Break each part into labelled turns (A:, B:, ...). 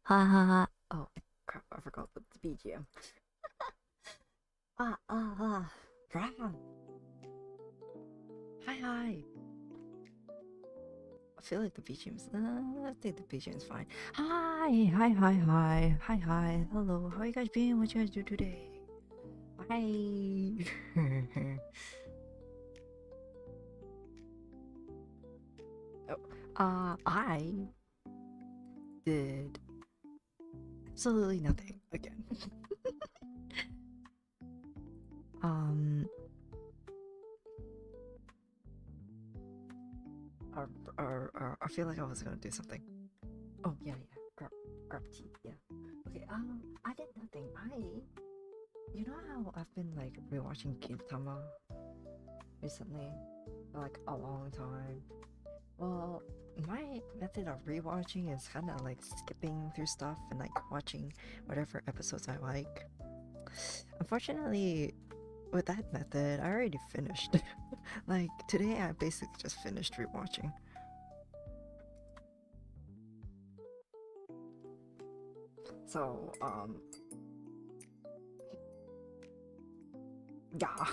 A: Ha ha ha. Oh, crap, I forgot the BGM. Brown. Hi, hi. I feel like the BGM's. I think the BGM's fine. Hi, hi, hi, hi. Hi, hi. Hello. How you guys been? What you guys do today? Bye. Oh, I did absolutely nothing again. um, I feel like I was gonna do something. Oh yeah, yeah. Grab tea. Yeah. Okay. I did nothing. You know how I've been like rewatching Gintama recently, for like a long time. Well, my method of rewatching is kind of like skipping through stuff and like watching whatever episodes I like. Unfortunately, with that method, I already finished. Like today, I basically just finished rewatching. So, yeah,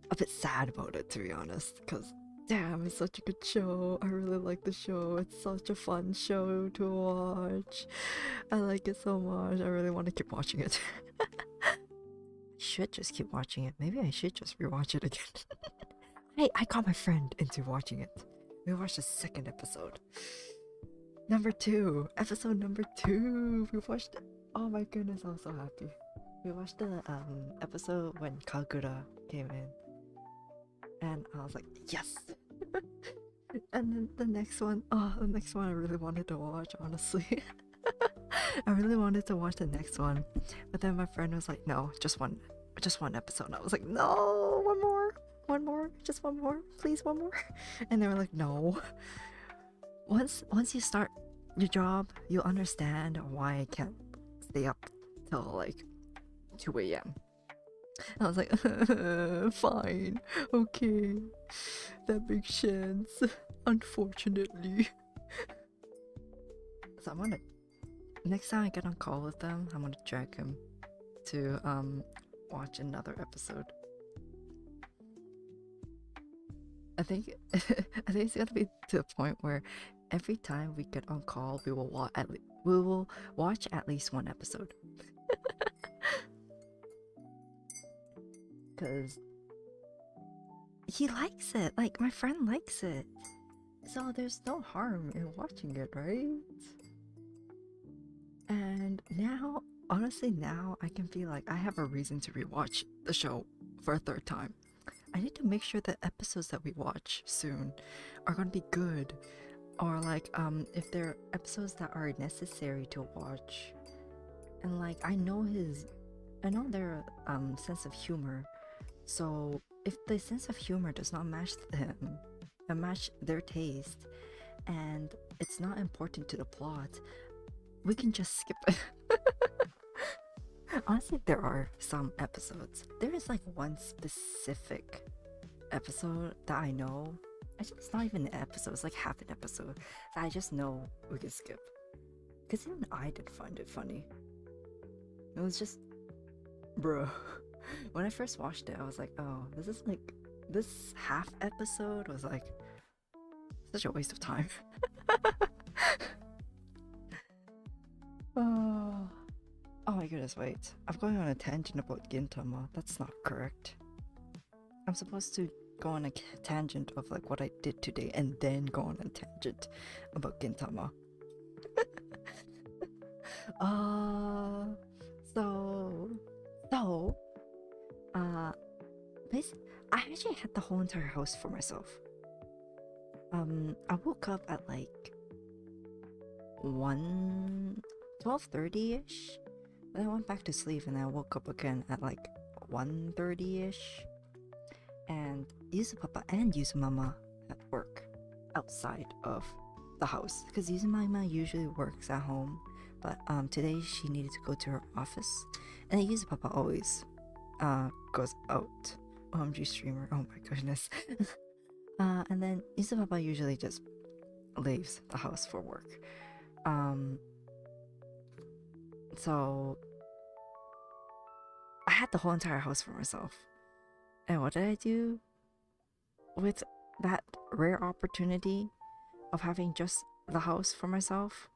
A: a bit sad about it to be honest, because damn, it's such a good show. I really like the show. It's such a fun show to watch. I like it so much. I really want to keep watching it. I should just keep watching it. Maybe I should just rewatch it again. I got my friend into watching it. We watched the second episode. Number two. Episode number two. We watched it. Oh my goodness, I was so happy. We watched the episode when Kagura came in. And I was like, yes! And then the next one, the next one I really wanted to watch, honestly. I really wanted to watch the next one. But then my friend was like, no, just one episode. And I was like, no, one more, just one more, please, one more. And they were like, no. Once you start your job, you'll understand why I can't stay up till like 2 a.m. I was like, fine, okay, that makes sense. Unfortunately. So I'm gonna next time I get on call with them, I'm gonna drag him to watch another episode. I think I think it's gonna be to the point where every time we get on call, we will watch at least one episode. Cause he likes it. Like my friend likes it. So there's no harm in watching it, right? And now, honestly, now I can feel like I have a reason to rewatch the show for a third time. I need to make sure the episodes that we watch soon are gonna be good, or like if there are episodes that are necessary to watch. And like I know their sense of humor. So if the sense of humor does not match them and match their taste, and it's not important to the plot, we can just skip it. Honestly, there are some episodes. There is like one specific episode that I know. Actually, it's not even an episode, it's like half an episode that I just know we can skip. Because even I did find it funny. It was just, bro. When I first watched it, I was like, oh, this is like, this half episode was like such a waste of time. Oh. Oh my goodness, wait. I'm going on a tangent about Gintama. That's not correct. I'm supposed to go on a tangent of like what I did today and then go on a tangent about Gintama. uh so so uh basically I actually had the whole entire house for myself. I woke up at like 1 12:30ish. Then I went back to sleep and I woke up again at like 1:30ish. And Yuzupapa and Yuzumama at work outside of the house because Yuzumama usually works at home, but today she needed to go to her office, and then Yuzupapa always goes out. OMG streamer, oh my goodness. And then Yuzupapa usually just leaves the house for work. Um, So I had the whole entire house for myself. And what did I do with that rare opportunity of having just the house for myself?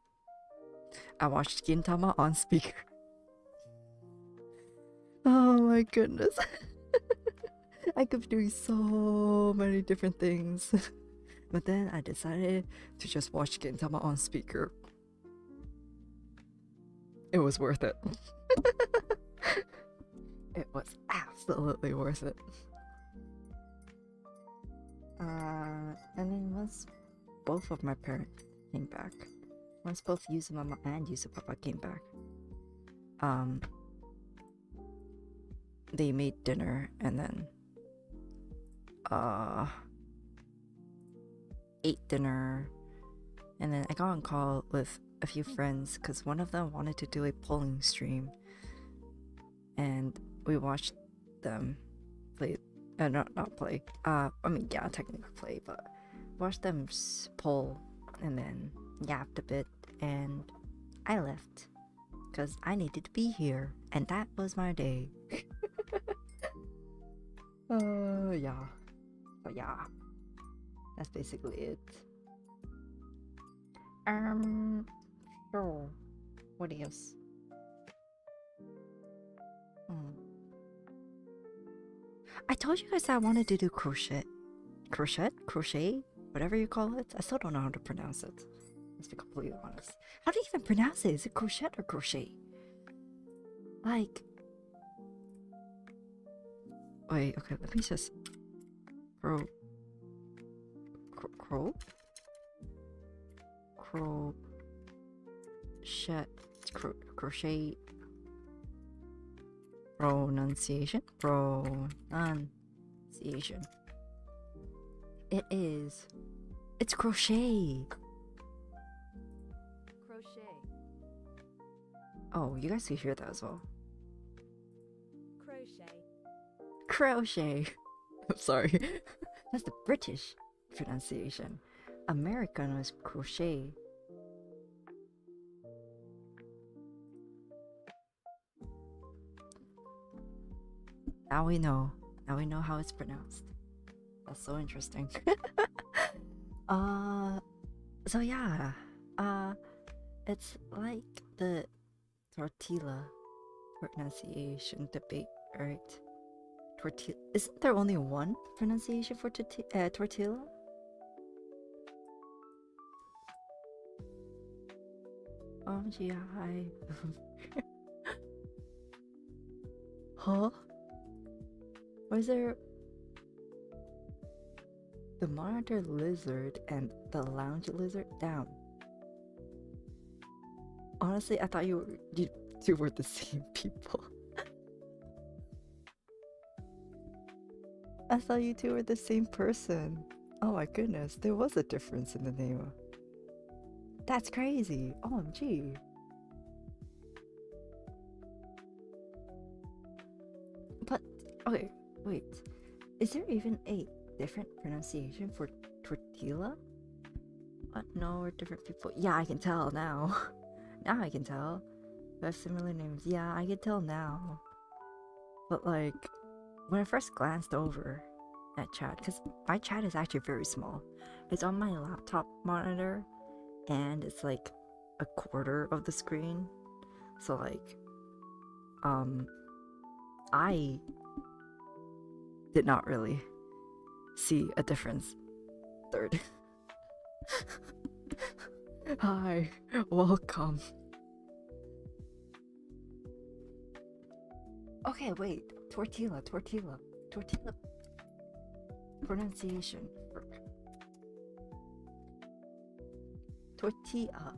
A: I watched Gintama on speaker. Oh my goodness. I could be doing so many different things. But then I decided to just watch Gintama on speaker. It was worth it. It was absolutely worth it. And then once both of my parents came back, once both Yuzumama and Yuzupapa came back, they made dinner and then ate dinner, and then I got on call with a few friends because one of them wanted to do a polling stream, and we watched them play. Not play. I mean, yeah, technically play, but watched them poll, and then yapped a bit, and I left because I needed to be here, and that was my day. Yeah. But yeah, that's basically it. Sure. What else? I told you guys that I wanted to do crochet, whatever you call it. I still don't know how to pronounce it. Let's be completely honest. How do you even pronounce it? Is it crochet or crochet? Like, wait, okay, let me just crochet. Pronunciation. It's crochet. Oh, you guys can hear that as well. Crochet. I'm sorry. That's the British pronunciation. American is crochet. Now we know how it's pronounced. That's so interesting. So yeah, it's like the tortilla pronunciation debate, right? Tortilla. Isn't there only one pronunciation for tortilla? Gee, hi. Huh? Why is there the monitor lizard and the lounge lizard down? Honestly, I thought you two were the same people. I thought you two were the same person. Oh my goodness, there was a difference in the name. That's crazy. OMG. But, okay, wait. Is there even a different pronunciation for tortilla? What? No, we're different people. Yeah, I can tell now. Now I can tell. We have similar names. Yeah, I can tell now. But like, when I first glanced over at chat, because my chat is actually very small. It's on my laptop monitor, and it's like a quarter of the screen. So like, I did not really see a difference. Third. Hi, welcome. Okay, wait. Tortilla. Pronunciation. Tortilla.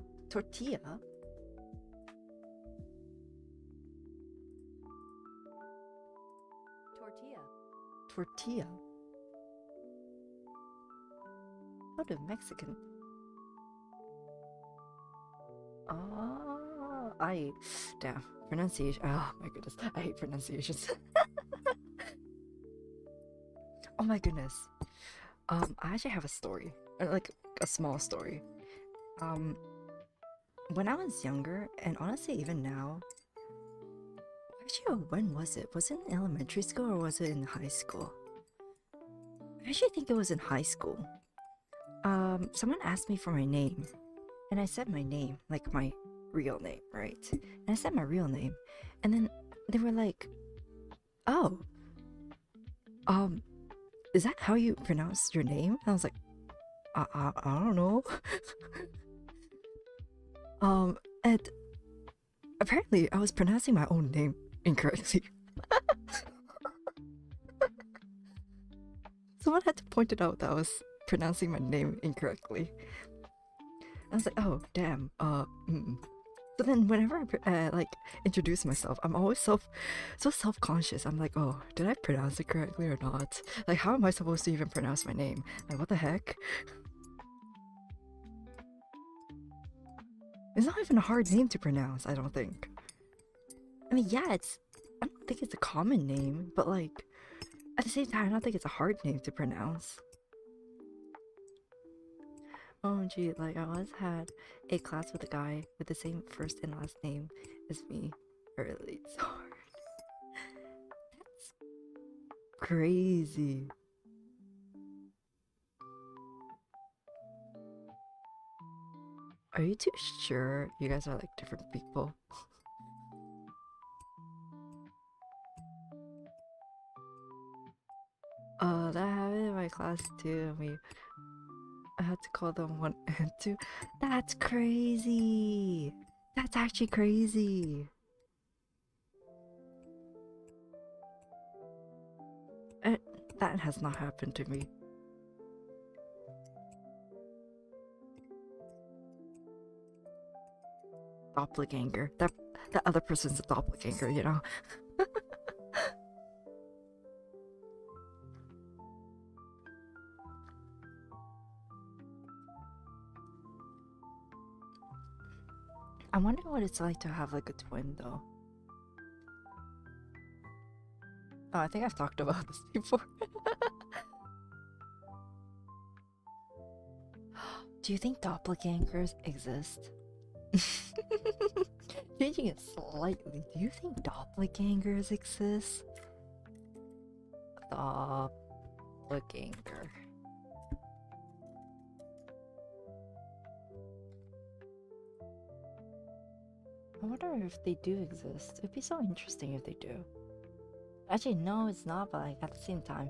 A: How do Mexican? Oh, damn pronunciation. Oh my goodness, I hate pronunciations. Oh my goodness. I actually have a story, like a small story. when I was younger, and honestly even now, actually, when was it? Was it in elementary school or was it in high school? I actually think it was in high school. Someone asked me for my name, and I said my name, like my real name, right? And I said my real name, and then they were like, "Oh, is that how you pronounce your name?" And I was like, I don't know." And apparently I was pronouncing my own name incorrectly. Someone had to point it out that I was pronouncing my name incorrectly. I was like, oh, damn. So then whenever I like introduce myself, I'm always so self-conscious. I'm like, oh, did I pronounce it correctly or not? Like, how am I supposed to even pronounce my name? Like, what the heck? It's not even a hard name to pronounce, I don't think. I mean, yeah, I don't think it's a common name, but like, at the same time, I don't think it's a hard name to pronounce. OMG, like I once had a class with a guy with the same first and last name as me. Really, it's hard. That's crazy. Are you two sure you guys are like different people? That happened in my class too. I had to call them one and two. That's crazy. That's actually crazy. Uh, that has not happened to me. Doppelganger. That other person's a doppelganger, you know? I wonder what it's like to have like a twin though. Oh, I think I've talked about this before. Do you think doppelgangers exist? Changing it slightly, do you think doppelgangers exist? Doppelganger. I wonder if they do exist. It'd be so interesting if they do. Actually, no, it's not, but like at the same time.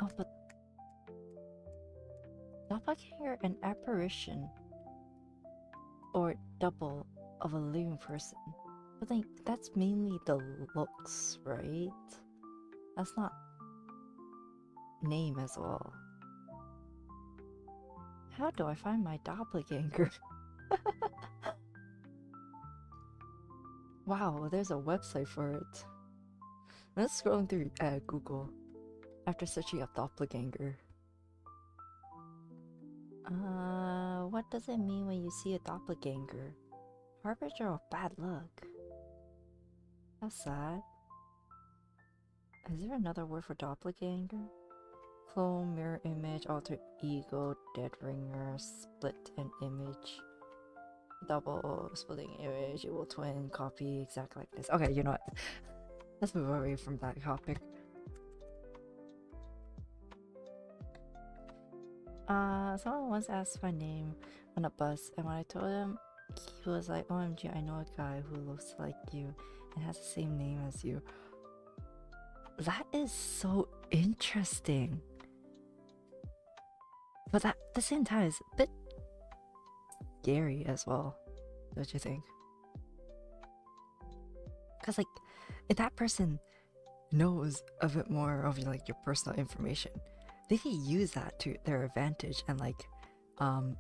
A: Oh, but doppelganger, an apparition or double of a living person. But like, that's mainly the looks, right? That's not name as well. How do I find my doppelganger? Wow, there's a website for it. I'm just scrolling through Google after searching up doppelganger. What does it mean when you see a doppelganger? Harbinger of bad luck. That's sad. Is there another word for doppelganger? Clone, mirror image, alter ego, dead ringer, split an image, double, splitting image, equal twin, copy, exact like this. Okay, you know what? Let's move away from that topic. Someone once asked my name on a bus, and when I told him, he was like, OMG, I know a guy who looks like you and has the same name as you. That is so interesting. But at the same time, it's a bit scary as well, don't you think? Because like, if that person knows a bit more of like your personal information, they can use that to their advantage and like, I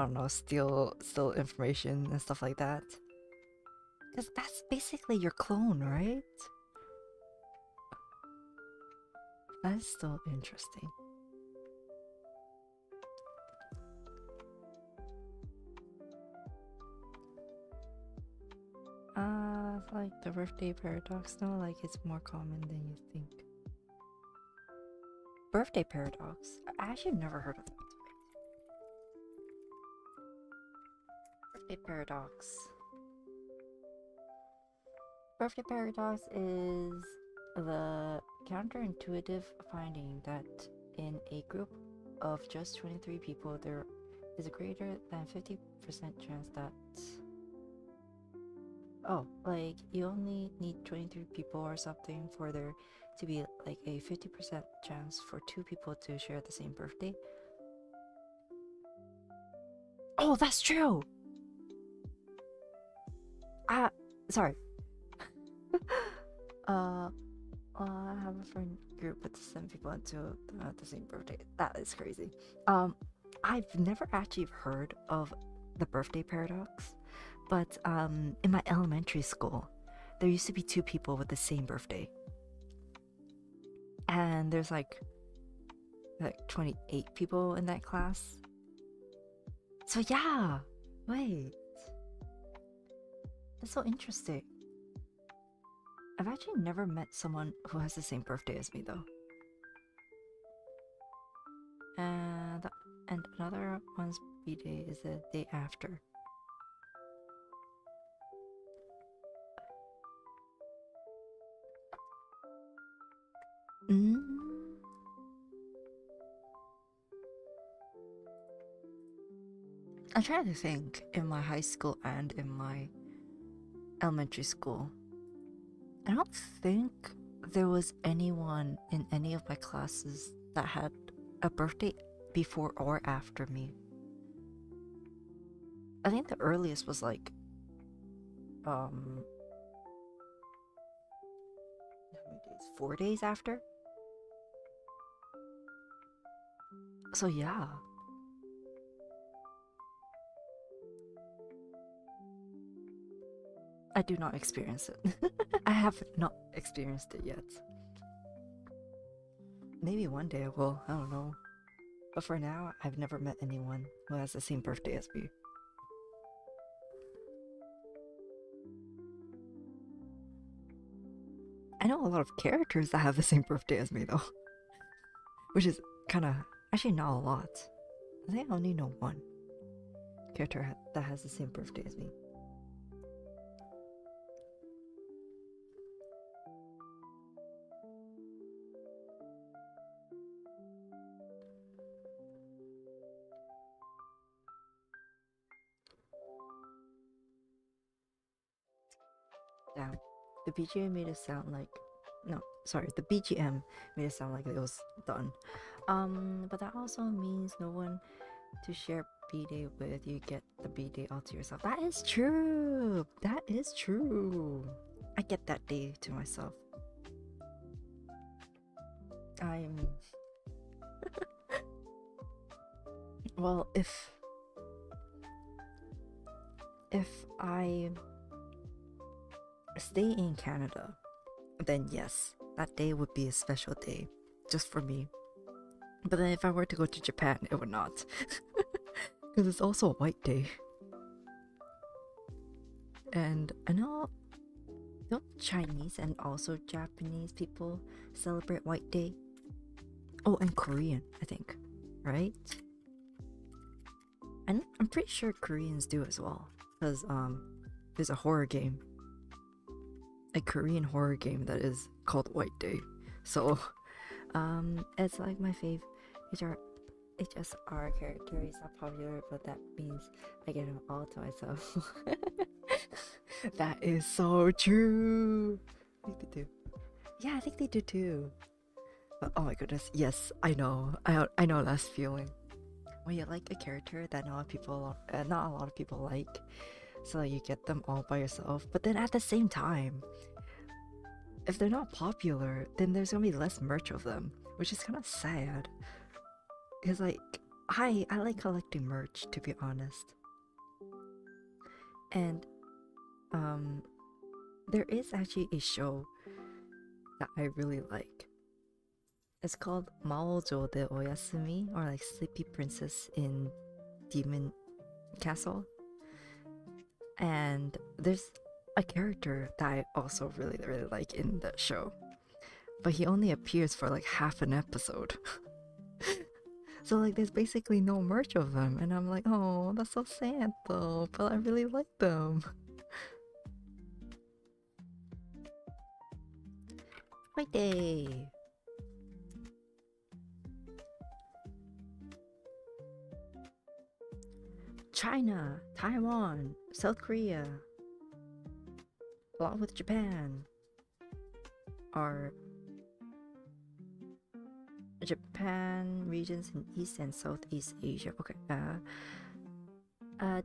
A: don't know, steal information and stuff like that. Because that's basically your clone, right? That's still interesting. It's like the birthday paradox, no? Like it's more common than you think. Birthday paradox? I actually never heard of that. Birthday paradox. Birthday paradox is the counterintuitive finding that in a group of just 23 people, there is a greater than 50% chance that like you only need 23 people or something for there to be like a 50% chance for two people to share the same birthday. Oh, that's true! Sorry. I have a friend group with 7 people until the same birthday. That is crazy. I've never actually heard of the birthday paradox, but in my elementary school, there used to be 2 people with the same birthday, and there's like 28 people in that class. So yeah, wait, that's so interesting. I've actually never met someone who has the same birthday as me though. And another one's B-day is the day after. I'm trying to think in my high school and in my elementary school. I don't think there was anyone in any of my classes that had a birthday before or after me. I think the earliest was like how many days? 4 days after. So yeah. I do not experience it. I have not experienced it yet. Maybe one day I will, I don't know. But for now, I've never met anyone who has the same birthday as me. I know a lot of characters that have the same birthday as me though. Which is kinda, actually not a lot. I think I only know one character that has the same birthday as me. Damn. The BGM made it sound like... No, sorry, the BGM made it sound like it was done. But that also means no one to share B-Day with. You get the B-Day all to yourself. That is true! That is true! I get that day to myself. I'm... Well, if I stay in Canada, then yes, that day would be a special day just for me. But then if I were to go to Japan, it would not. Because it's also a white day. And I know don't Chinese and also Japanese people celebrate White Day? Oh, and Korean, I think, right? And I'm pretty sure Koreans do as well, because there's a horror game, a Korean horror game that is called White Day. So it's like my fave HSR character is not popular, but that means I get them all to myself. That is so true. I think they do. Yeah, I think they do too. But oh my goodness, yes, I know that feeling. When you like a character that not a lot of people like, so you get them all by yourself. But then at the same time, if they're not popular, then there's gonna be less merch of them, which is kind of sad. Because like I like collecting merch, to be honest. And there is actually a show that I really like. It's called Maojo de Oyasumi, or like Sleepy Princess in Demon Castle. And there's a character that I also really like in that show, but he only appears for like half an episode. So like there's basically no merch of them, and I'm like, oh, that's so sad though, but I really like them. Right day. China, Taiwan, South Korea, along with Japan, are Japan regions in East and Southeast Asia. Okay.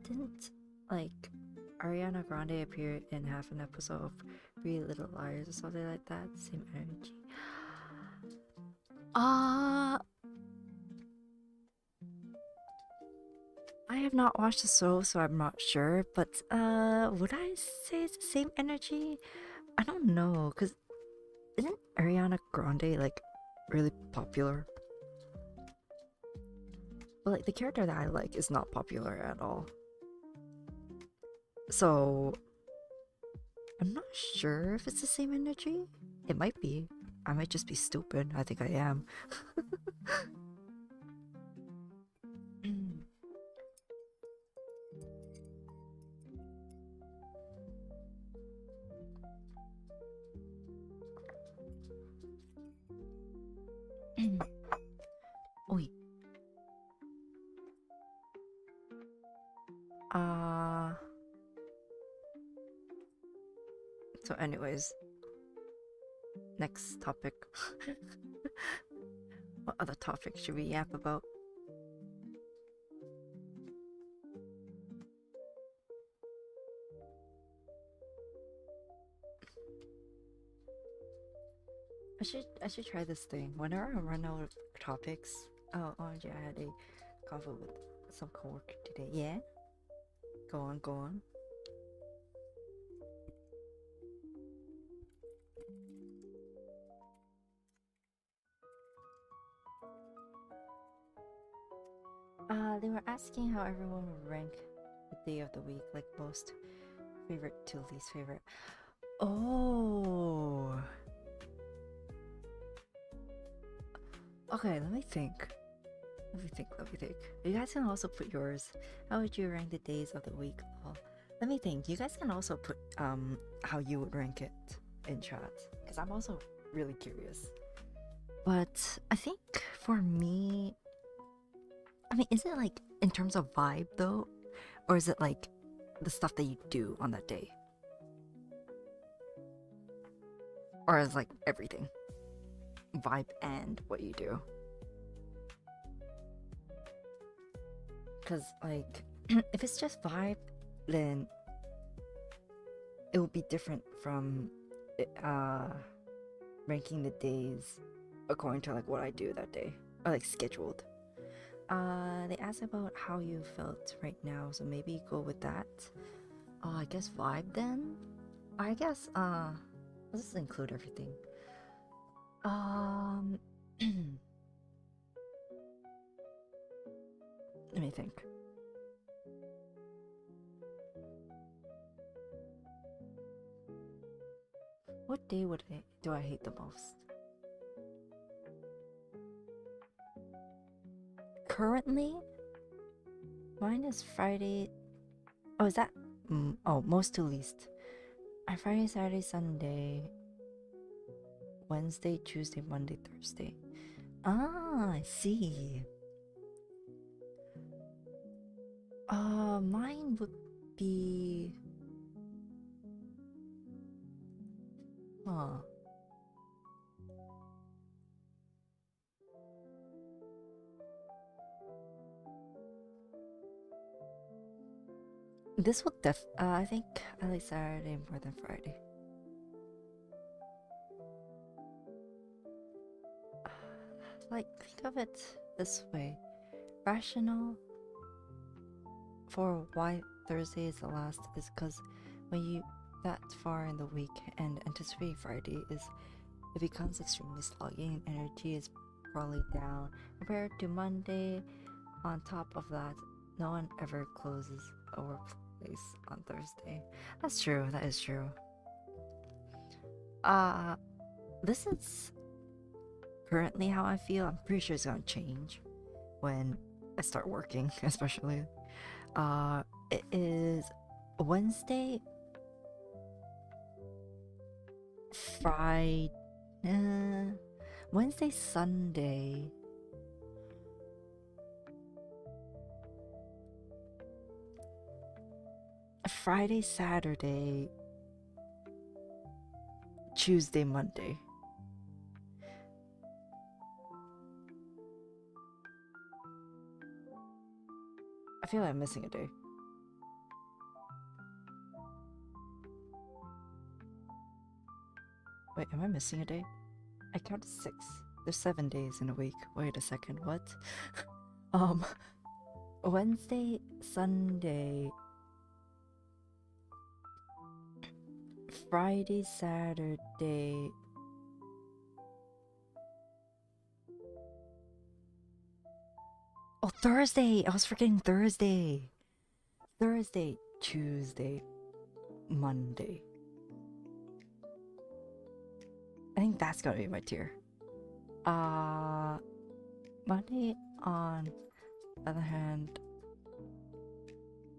A: Didn't like Ariana Grande appear in half an episode of Three Little Liars or something like that? Same energy. I have not watched the show, so I'm not sure. But would I say it's the same energy? I don't know, cause isn't Ariana Grande like really popular? But like the character that I like is not popular at all. So I'm not sure if it's the same energy. It might be. I might just be stupid. I think I am. Wait. So anyways, next topic. What other topic should we yap about? I should try this thing. Whenever I run out of topics. Oh yeah, I had a convo with some coworker today. Yeah? Go on, go on. They were asking how everyone would rank the day of the week, like most favorite to least favorite. Oh. Okay, let me think. Let me think. You guys can also put yours. How would you rank the days of the week? Oh, let me think. You guys can also put how you would rank it in chat, because I'm also really curious. But I think for me, I mean, is it like in terms of vibe though? Or is it like the stuff that you do on that day? Or is like everything? Vibe and what you do? Because like, if it's just vibe, then it would be different from ranking the days according to like what I do that day, or like scheduled. They asked about how you felt right now, so maybe go with that. I guess vibe then. I guess let's just include everything. Let me think. What day do I hate the most? Currently, mine is Friday. Oh, is that? Oh, most to least. Friday, Saturday, Sunday, Wednesday, Tuesday, Monday, Thursday. I see. Mine would be. This would I think I like Saturday more than Friday. Like, think of it this way. Rational for why Thursday is the last is because when you that far in the week and anticipating Friday it becomes extremely sluggy and energy is probably down compared to Monday. On top of that, no one ever closes a workplace on Thursday. That's true, that is true. This is currently how I feel. I'm pretty sure it's gonna change. when I start working, especially. It is Wednesday, Friday, Wednesday, Sunday. Friday, Saturday, Tuesday, Monday. I feel like I'm missing a day. Wait, am I missing a day? I counted 6. There's 7 days in a week. Wait a second, what? um, Wednesday, Sunday, Friday, Saturday. Oh, Thursday! I was forgetting Thursday. Thursday, Tuesday, Monday. I think that's gonna be my tier. Monday on the other hand,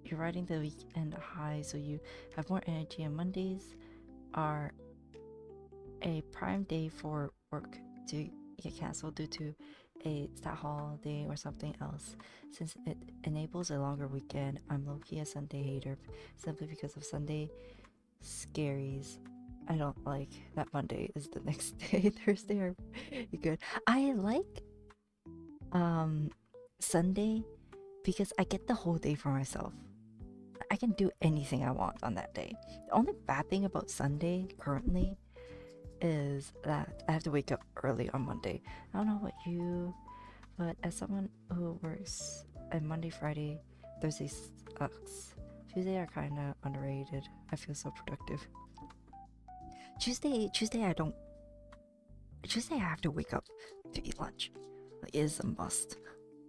A: you're riding the weekend high, so you have more energy, and Mondays are a prime day for work to get cancelled due to a stat holiday or something else. Since it enables a longer weekend, I'm low-key a Sunday hater simply because of Sunday scaries. I don't like that Monday is the next day. Thursday are good. I like Sunday because I get the whole day for myself. I can do anything I want on that day. The only bad thing about Sunday currently is that I have to wake up early on Monday. I don't know about you, but as someone who works on Monday, Friday, Thursday sucks. Tuesday are kind of underrated. I feel so productive. Tuesday I have to wake up to eat lunch. Like, it is a must.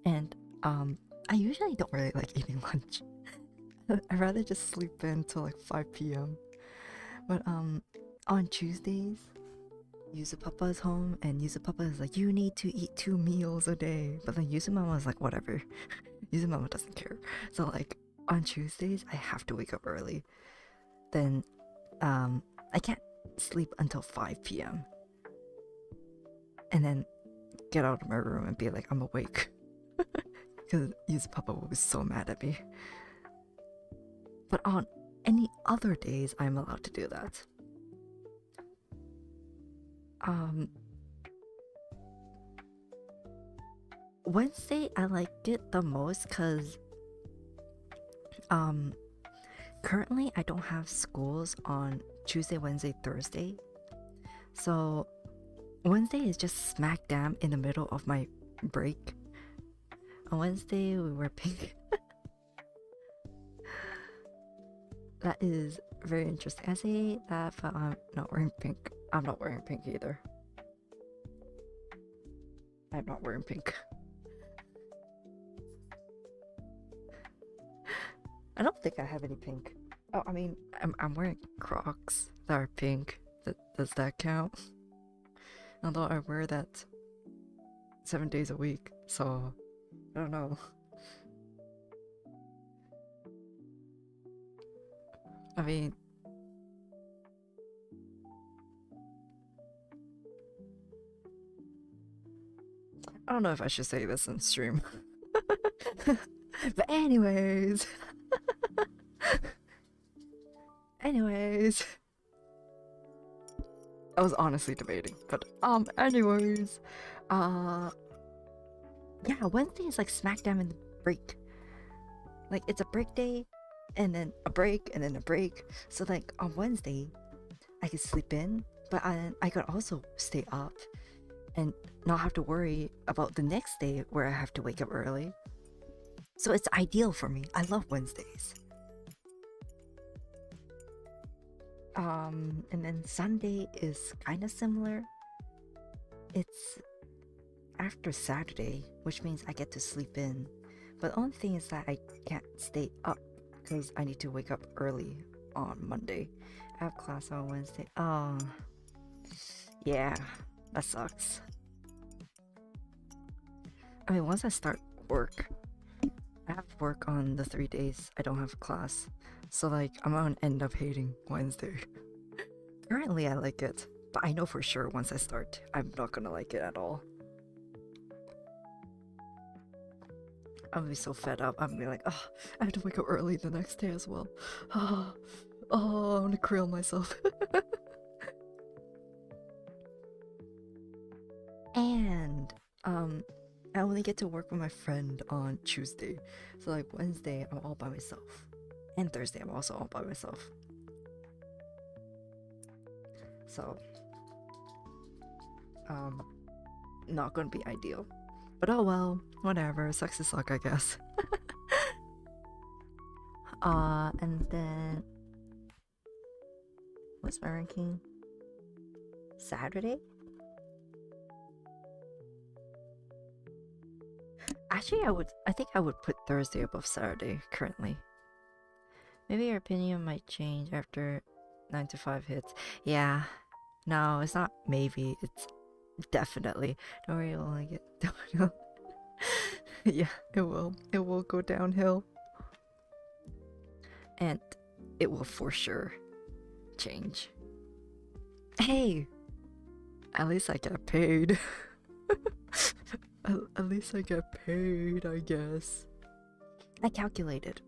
A: And I usually don't really like eating lunch. I'd rather just sleep in till like 5 p.m. But on Tuesdays, Yuzu Papa is home, and Yuzu Papa is like, you need to eat 2 meals a day. But then Yuzu Mama is like, whatever. Yuzu Mama doesn't care. So like on Tuesdays, I have to wake up early. Then I can't sleep until 5 p.m. and then get out of my room and be like, I'm awake. Because Yuzu Papa will be so mad at me. But on any other days, I'm allowed to do that. Wednesday, I like it the most because currently I don't have schools on Tuesday, Wednesday, Thursday. So Wednesday is just smack dab in the middle of my break. On Wednesday, we wear pink. That is very interesting. I say that, but I'm not wearing pink. I'm not wearing pink either. I'm not wearing pink. I don't think I have any pink. Oh, I mean, I'm wearing Crocs that are pink. Does that count? Although I wear that 7 days a week, so I don't know. I mean, I don't know if I should say this in stream. But anyways. I was honestly debating, but anyways. Yeah, Wednesday is like smack dab in the break. Like, it's a break day, and then a break, and then a break. So like on Wednesday, I could sleep in, but I could also stay up and not have to worry about the next day where I have to wake up early. So it's ideal for me. I love Wednesdays. And then Sunday is kind of similar. It's after Saturday, which means I get to sleep in. But the only thing is that I can't stay up because I need to wake up early on Monday. I have class on Wednesday. Oh, yeah, that sucks. I mean, once I start work. I have work on the 3 days I don't have class. So like I'm gonna end up hating Wednesday. Currently I like it, but I know for sure once I start, I'm not gonna like it at all. I'm gonna be so fed up. I'm gonna be like, oh, I have to wake up early the next day as well. Oh, I'm gonna kill myself. And I only get to work with my friend on Tuesday. So like Wednesday I'm all by myself. And Thursday I'm also all by myself. So not gonna be ideal. But oh well, whatever, sucks to suck I guess. And then what's my ranking? Saturday? Actually, I think I would put Thursday above Saturday currently. Maybe your opinion might change after 9 to 5 hits. Yeah. No, it's not maybe, it's definitely. Don't worry, it'll only get downhill. Yeah, it will. It will go downhill. And it will for sure change. Hey! At least I get paid. At least I get paid, I guess. I calculated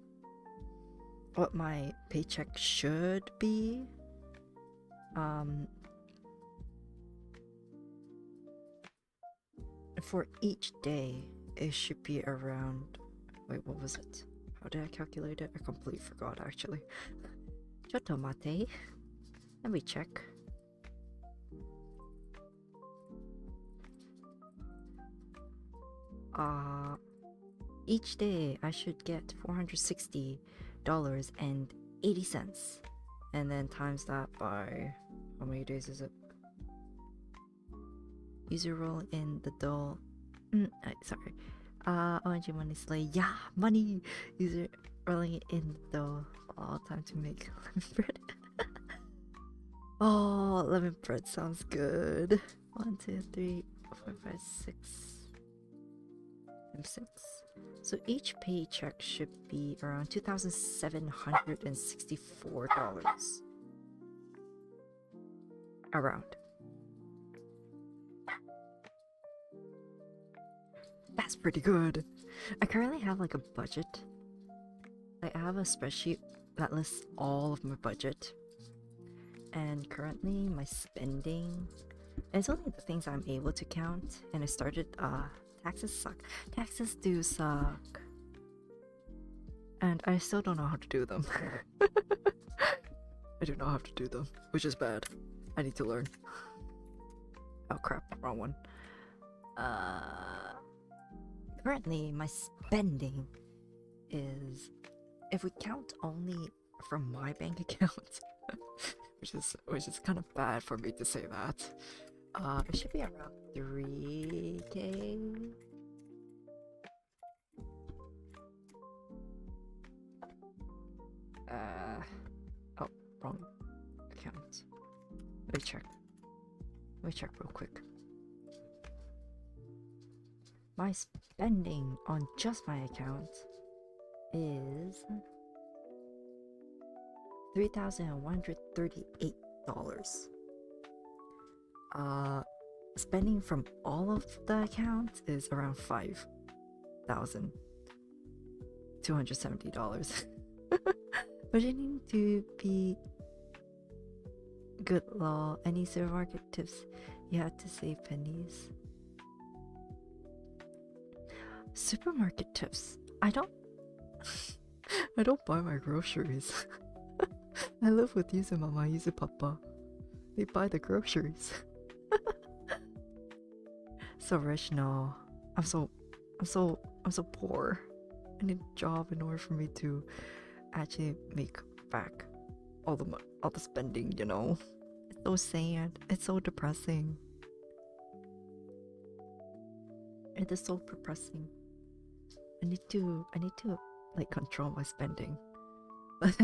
A: what my paycheck should be. For each day, it should be around. Wait, what was it? How did I calculate it? I completely forgot actually. Chotto mate. Let me check. Each day I should get $460.80, and then times that by how many days is it? User roll in the doll. Sorry. ONG money slay. Yeah, money. User rolling it in the doll. All time to make lemon bread. Oh, lemon bread sounds good. 1, 2, 3, 4, 5, 6. 6. So each paycheck should be around $2,764. Around. That's pretty good. I currently have like a budget. I have a spreadsheet that lists all of my budget. And currently my spending, and it's only the things I'm able to count. And I started, taxes suck. Taxes do suck. And I still don't know how to do them. I do not have to do them, which is bad. I need to learn. Oh crap, wrong one. Currently my spending is, if we count only from my bank account, which is kind of bad for me to say that. It should be around 3K. Oh, wrong account. Let me check real quick. My spending on just my account is $3,138. Spending from all of the accounts is around $5,270. Budgeting to be good law. Any supermarket tips you had to save pennies? Supermarket tips. I don't buy my groceries. I live with Yuzu Mama, Yuzu Papa. They buy the groceries. So rich, no. I'm so poor. I need a job in order for me to actually make back all the spending, you know. It's so sad. It's so depressing. It is so depressing. I need to like control my spending. But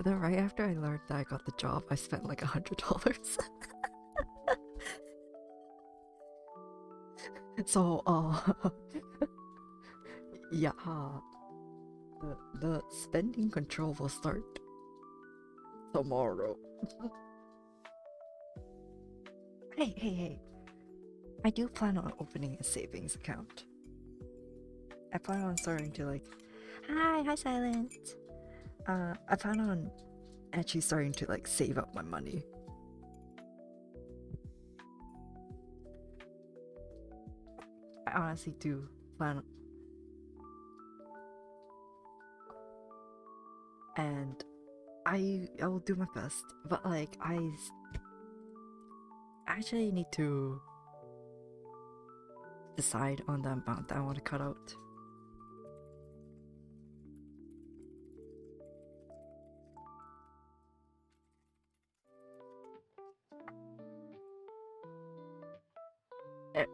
A: then right after I learned that I got the job, I spent like $100. So Yeah, the spending control will start tomorrow. Hey. I do plan on opening a savings account. I plan on starting to like, hi Silent. I plan on actually starting to like save up my money. I honestly do plan, and I will do my best, but like I actually need to decide on the amount that I want to cut out.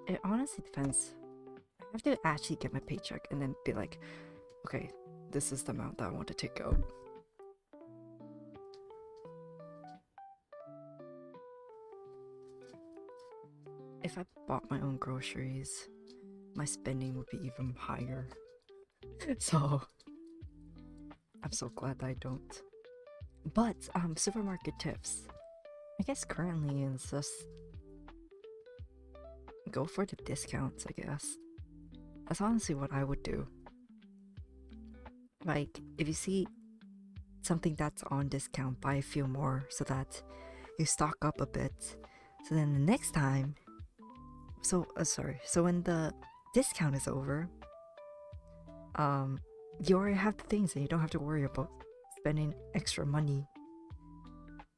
A: It honestly depends. I have to actually get my paycheck and then be like, okay, this is the amount that I want to take out. If I bought my own groceries, my spending would be even higher. So I'm so glad that I don't. But supermarket tips. I guess currently it's just go for the discounts, I guess. That's honestly what I would do. Like, if you see something that's on discount, buy a few more so that you stock up a bit. So then the next time, so when the discount is over, you already have the things and you don't have to worry about spending extra money,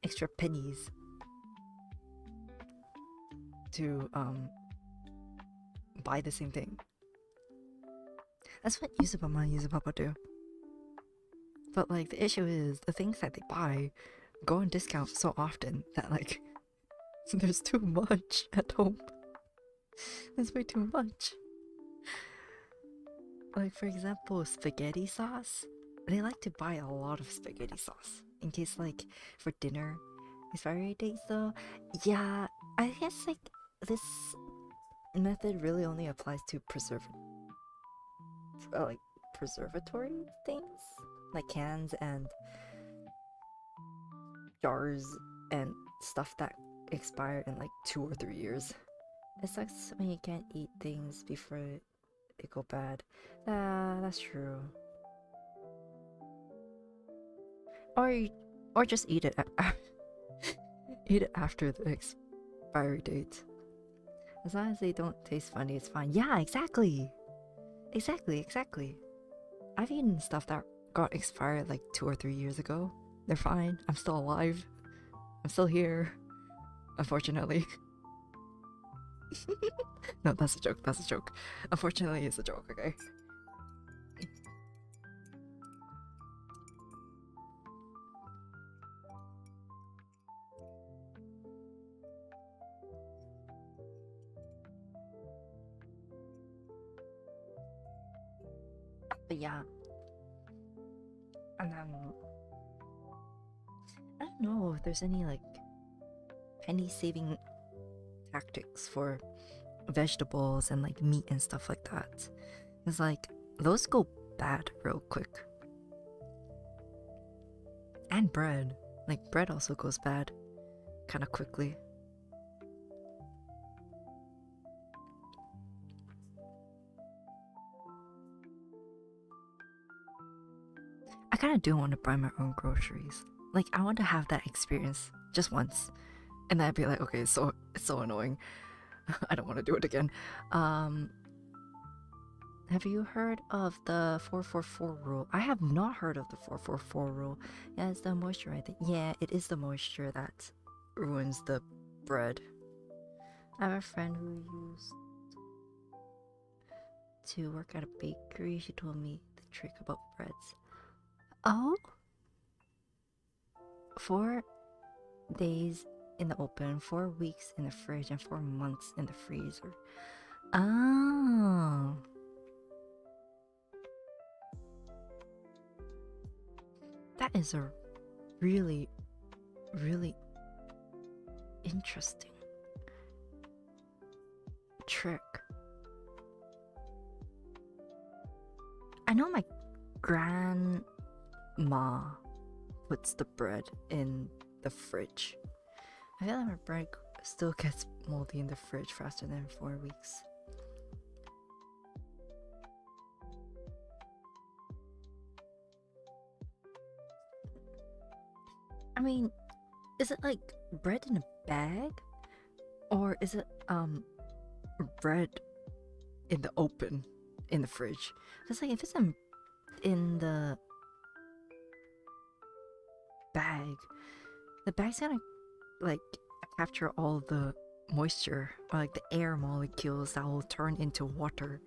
A: extra pennies to buy the same thing. That's what Yusupapa and Yusupapa do. But like the issue is the things that they buy go on discount so often that like there's too much at home. There's way too much. Like for example, spaghetti sauce. They like to buy a lot of spaghetti sauce in case like for dinner expiry dates though. Yeah, I guess like this method really only applies to preservatory things like cans and jars and stuff that expire in like 2 or 3 years. It sucks when you can't eat things before they go bad. That's true. Or just eat it eat it after the expiry date. As long as they don't taste funny, it's fine. Yeah, exactly. I've eaten stuff that got expired like 2 or 3 years ago. They're fine. I'm still alive. I'm still here. Unfortunately. No, that's a joke. Unfortunately, it's a joke, okay? But yeah. And I don't know if there's any like penny saving tactics for vegetables and like meat and stuff like that. It's like those go bad real quick. And bread. Like bread also goes bad kind of quickly. I kind of do want to buy my own groceries. Like I want to have that experience just once. And then I'd be like, okay, it's so annoying. I don't want to do it again. Have you heard of the 444 rule? I have not heard of the 444 rule. Yeah, it's the moisture, I think. Yeah, it is the moisture that ruins the bread. I have a friend who used to work at a bakery. She told me the trick about breads. Oh? 4 days in the open, 4 weeks in the fridge, and 4 months in the freezer. Oh. That is a really, really interesting trick. I know my grandma puts the bread in the fridge. I feel like my bread still gets moldy in the fridge faster than 4 weeks. I mean, is it like bread in a bag? Or is it bread in the open in the fridge? Because like if it's in the bag, the bag's gonna like capture all the moisture or like the air molecules that will turn into water.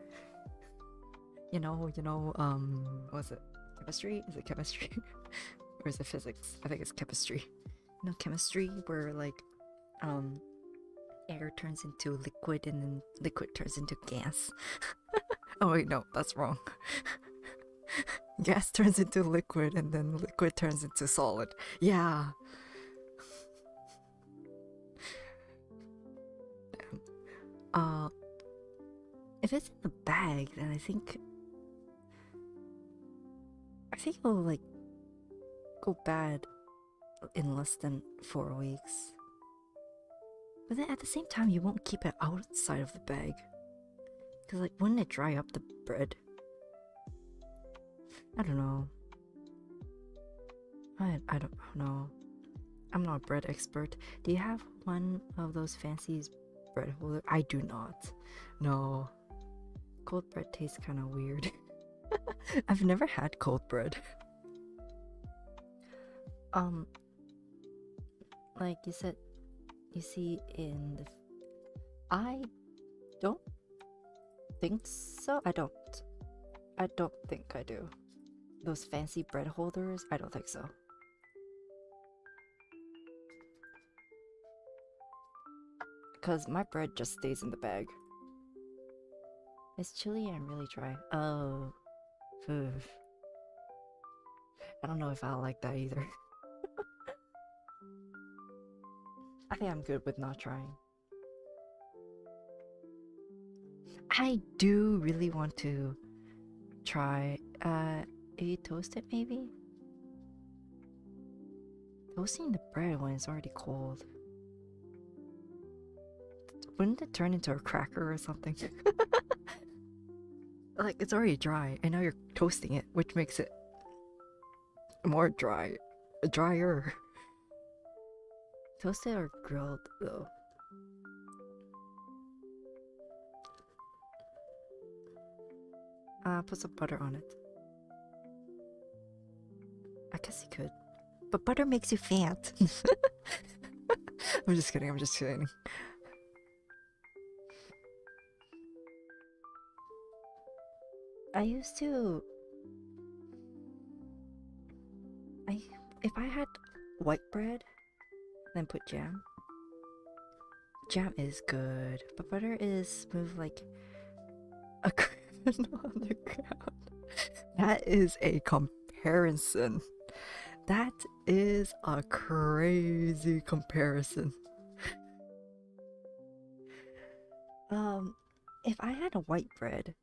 A: What's it? Chemistry? Is it chemistry? Or is it physics? I think it's chemistry. You know, chemistry where like air turns into liquid and then liquid turns into gas. Oh wait, no, that's wrong. Gas turns into liquid and then liquid turns into solid. Yeah. Damn. If it's in the bag, then I think it'll like go bad in less than 4 weeks. But then at the same time, you won't keep it outside of the bag. Because, like, wouldn't it dry up the bread? I don't know. I don't know. I'm not a bread expert. Do you have one of those fancy bread holders? I do not. No. Cold bread tastes kind of weird. I've never had cold bread. Like you said, you see in the... I don't think so. I don't think I do. Those fancy bread holders, I don't think so. Because my bread just stays in the bag. It's chilly and really dry. Oh. Oof. I don't know if I'll like that either. I think I'm good with not trying. I do really want to try, you toast it maybe? Toasting the bread when it's already cold. Wouldn't it turn into a cracker or something? Like, it's already dry, and now you're toasting it, which makes it more drier. Toasted or grilled, though? Put some butter on it. I guess you could. But butter makes you fat. I'm just kidding. I used to... If I had white bread, then put jam. Jam is good, but butter is smooth like a kernel on the ground. That is a comparison. That is a crazy comparison. If I had a white bread,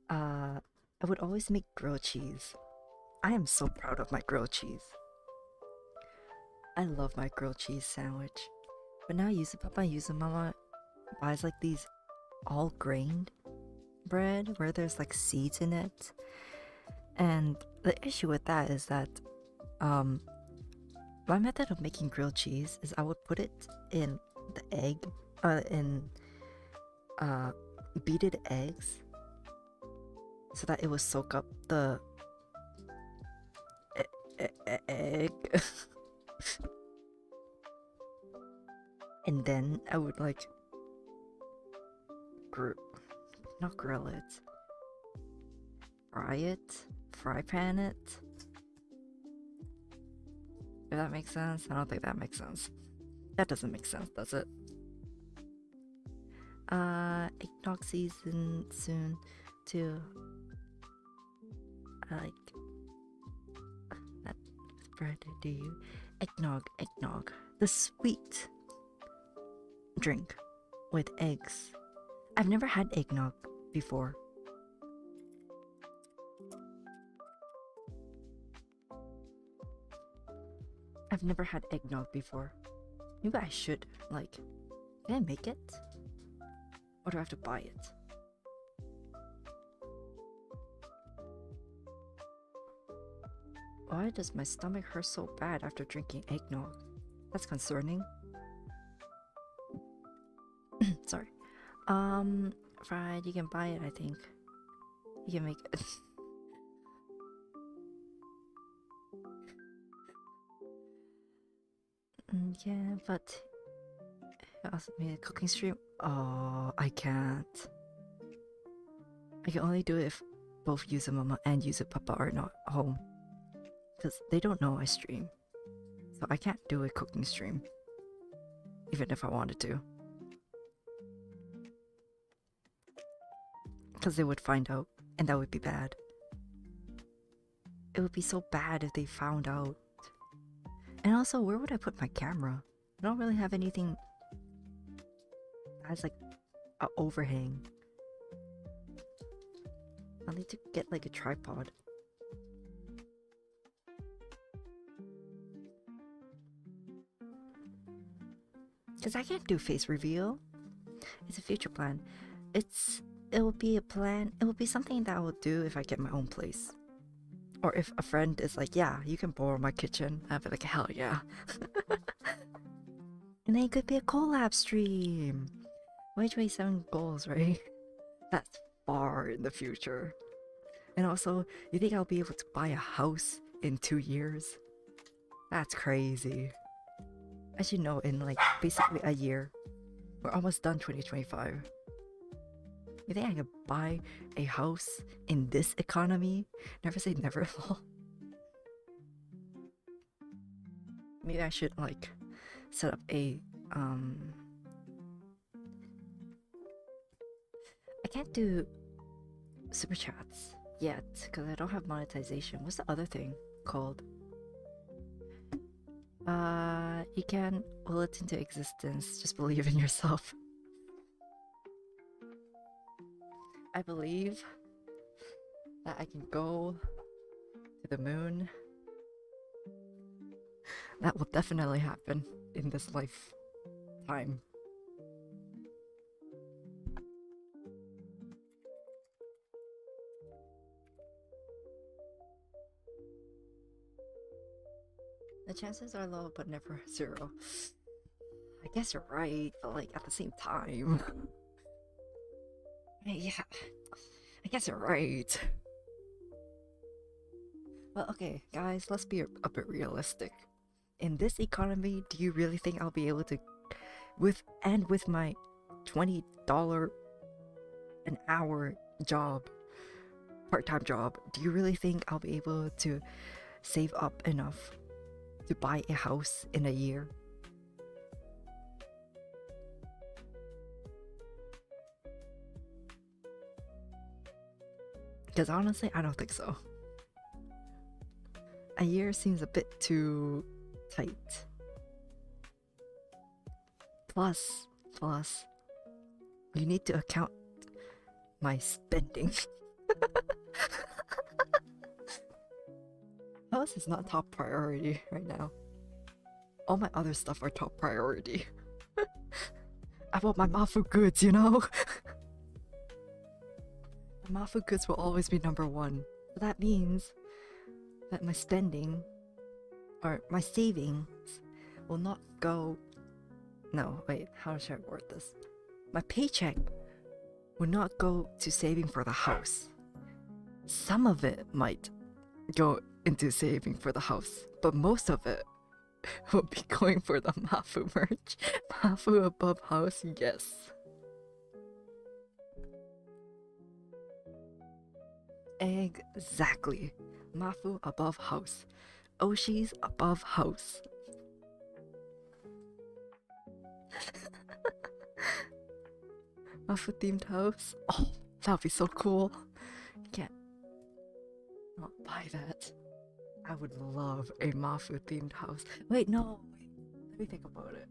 A: I would always make grilled cheese. I am so proud of my grilled cheese. I love my grilled cheese sandwich. But now Mama buys like these all grained bread where there's like seeds in it. And the issue with that is that my method of making grilled cheese is I would put it in the egg, beaded eggs, so that it would soak up the egg. And then I would like not grill it, fry pan it. If that makes sense? I don't think that makes sense. That doesn't make sense, does it? Eggnog season soon too. I like that bread, do you? Eggnog. The sweet drink with eggs. I've never had eggnog before. I've never had eggnog before. Maybe I should. Like, can I make it? Or do I have to buy it? Why does my stomach hurt so bad after drinking eggnog? That's concerning. Sorry. Fried, you can buy it, I think. You can make it. Yeah, but you asked me a cooking stream. Oh, I can't. I can only do it if both Yuzu Mama and Yuzu Papa are not home. Because they don't know I stream. So I can't do a cooking stream. Even if I wanted to. Because they would find out. And that would be bad. It would be so bad if they found out. And also, where would I put my camera? I don't really have anything that has like an overhang. I'll need to get like a tripod. Because I can't do face reveal. It's a future plan. It will be a plan. It will be something that I will do if I get my own place. Or if a friend is like, yeah, you can borrow my kitchen. I'll be like, hell yeah. And then it could be a collab stream. 2027 goals, right? That's far in the future. And also, you think I'll be able to buy a house in 2 years? That's crazy. As you know, in like basically a year, we're almost done 2025. You think I could buy a house in this economy? Never say never. Maybe I should like set up a I can't do super chats yet because I don't have monetization. What's the other thing called? You can will it into existence. Just believe in yourself. I believe that I can go to the moon. That will definitely happen in this lifetime. The chances are low, but never zero. I guess you're right, but like at the same time. Yeah, I guess you're right. Well, okay, guys, let's be a bit realistic. In this economy, do you really think I'll be able to, with my $20 an hour job, part-time job, do you really think I'll be able to save up enough to buy a house in a year? Because honestly, I don't think so. A year seems a bit too tight. Plus, you need to account my spending. House is not top priority right now. All my other stuff are top priority. I want my Mafu goods, you know? My Mafu goods will always be number one. But that means that my spending, or my savings, will not go... No, wait, how should I word this? My paycheck will not go to saving for the house. Some of it might go into saving for the house, but most of it will be going for the Mafu merch. Mafu above house, yes. Exactly. Mafu above house. Oshi's above house. Mafu themed house. Oh, that would be so cool. You can't not buy that. I would love a Mafu themed house. Wait, no. Wait. Let me think about it.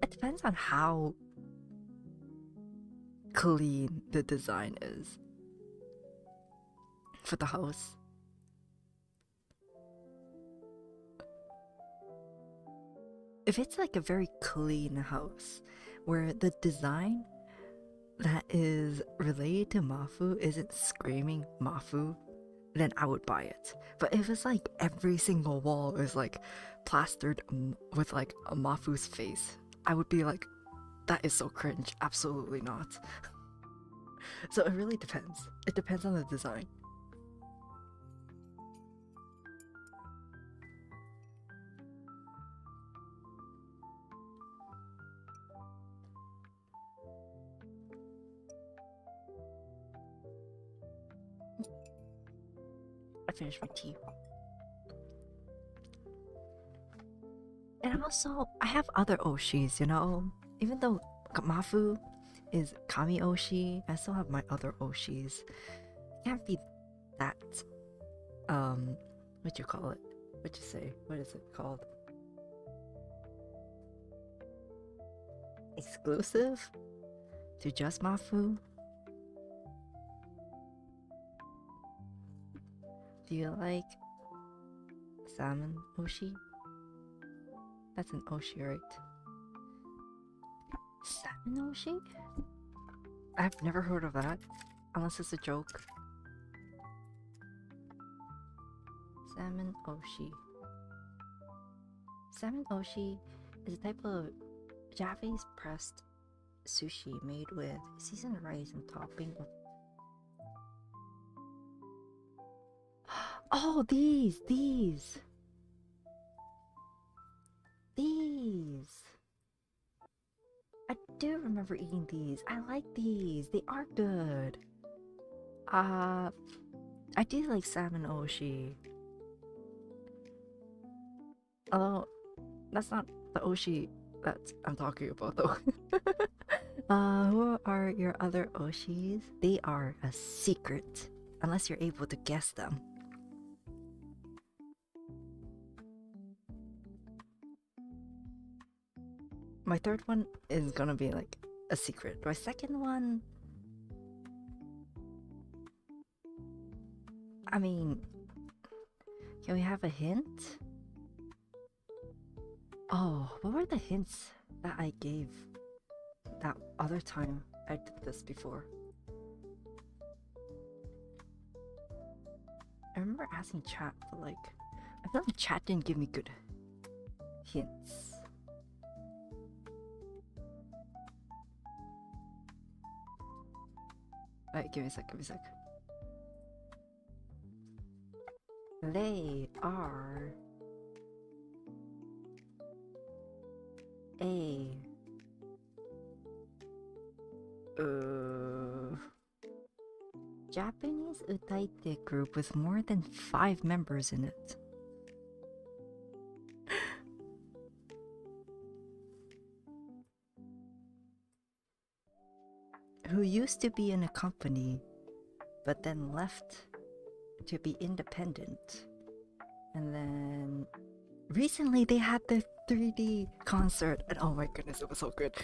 A: It depends on how clean the design is for the house. if it's like a very clean house where the design that is related to Mafu isn't screaming Mafu, then I would buy it. But if it's like every single wall is like plastered with like a Mafu's face, I would be like, that is so cringe. Absolutely not. So it really depends. It depends on the design. I finished my tea. And also, I have other Oshis, you know? Even though Mafu is Kami Oshi, I still have my other Oshis. It can't be that, what you call it? What you say? What is it called? Exclusive to just Mafu? Do you like salmon Oshi? That's an Oshi, right? Salmon Oshi? I've never heard of that, unless it's a joke. Salmon Oshi. Salmon Oshi is a type of Japanese pressed sushi made with seasoned rice and topping of... Oh, these! I do remember eating these. I like these. They are good. I do like salmon Oshi. Although, that's not the Oshi that I'm talking about though. Who are your other Oshis? They are a secret, unless you're able to guess them. My third one is gonna be like a secret. My second one, I mean, can we have a hint? Oh, what were the hints that I gave that other time I did this before? I remember asking chat, but like, I feel like chat didn't give me good hints. Alright, give me a sec. They are a Japanese utaite group with more than 5 members in it. Who used to be in a company, but then left to be independent. And then recently they had the 3D concert, and oh my goodness, it was so good.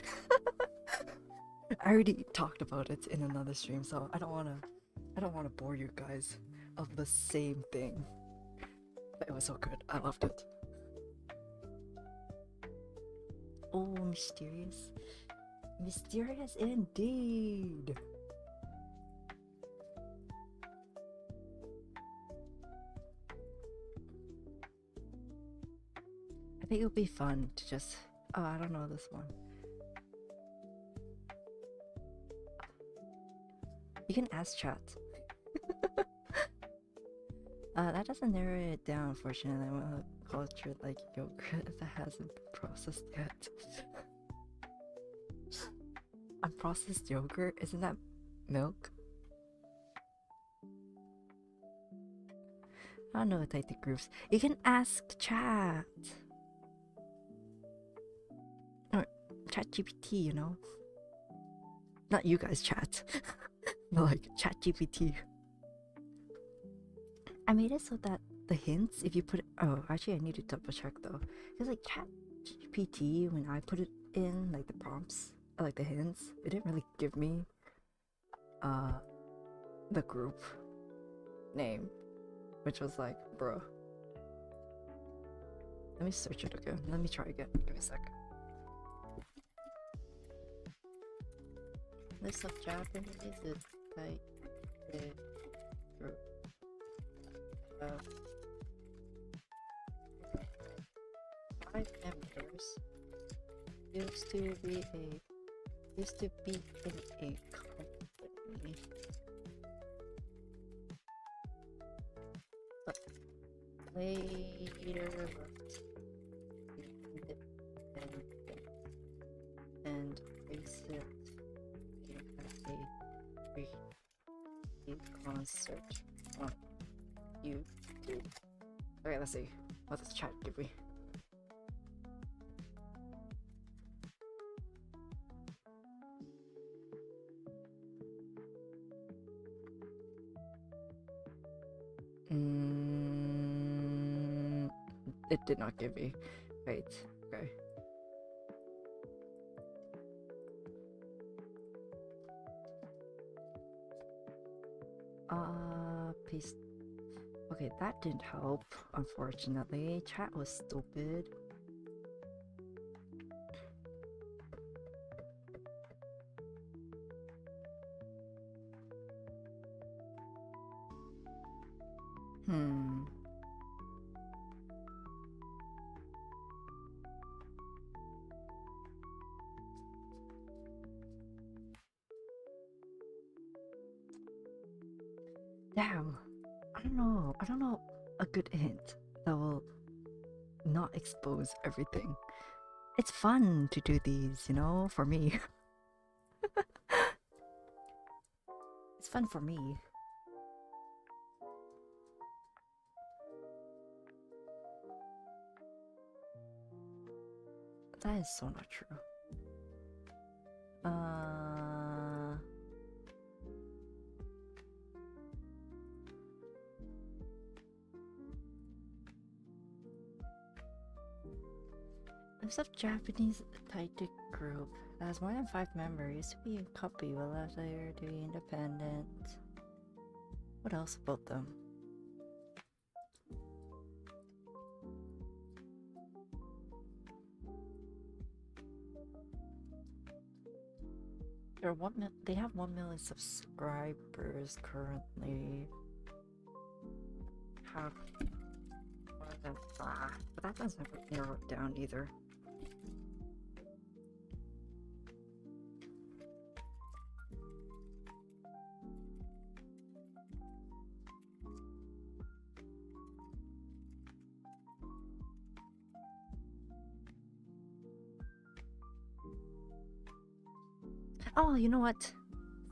A: I already talked about it in another stream, so I don't wanna bore you guys of the same thing. But it was so good. I loved it. Oh, mysterious. Mysterious indeed. I think it would be fun to just... Oh, I don't know this one. You can ask chat. That doesn't narrow it down, unfortunately. I'm a culture like yogurt that hasn't been processed yet. Unprocessed yogurt? Isn't that milk? I don't know what type of groups. You can ask chat. Or chat GPT, you know? Not you guys chat. But like chat GPT. I made it so that the hints, if you put it... Oh, actually I need to double check though. Because like chat GPT, when I put it in, like the prompts, like the hints, it didn't really give me the group name, which was like, bruh. Let me search it again. Let me try again. Give me a sec. List of Japanese is like group. 5 members. Used to be in a company. But later left independent and recently had a free concert on YouTube. Okay, let's see. What does chat give me? It did not give me. Wait, okay. Peace. Okay, that didn't help, unfortunately. Chat was stupid. Damn. I don't know a good hint that will not expose everything. It's fun to do these, you know, for me. It's fun for me. That is so not true. There's a Japanese Taiti group that has more than 5 members. Used to be a copy, but left later to be independent. What else about them? They have 1 million subscribers currently. Have more than 5, but that doesn't narrow it down either. Oh, you know what?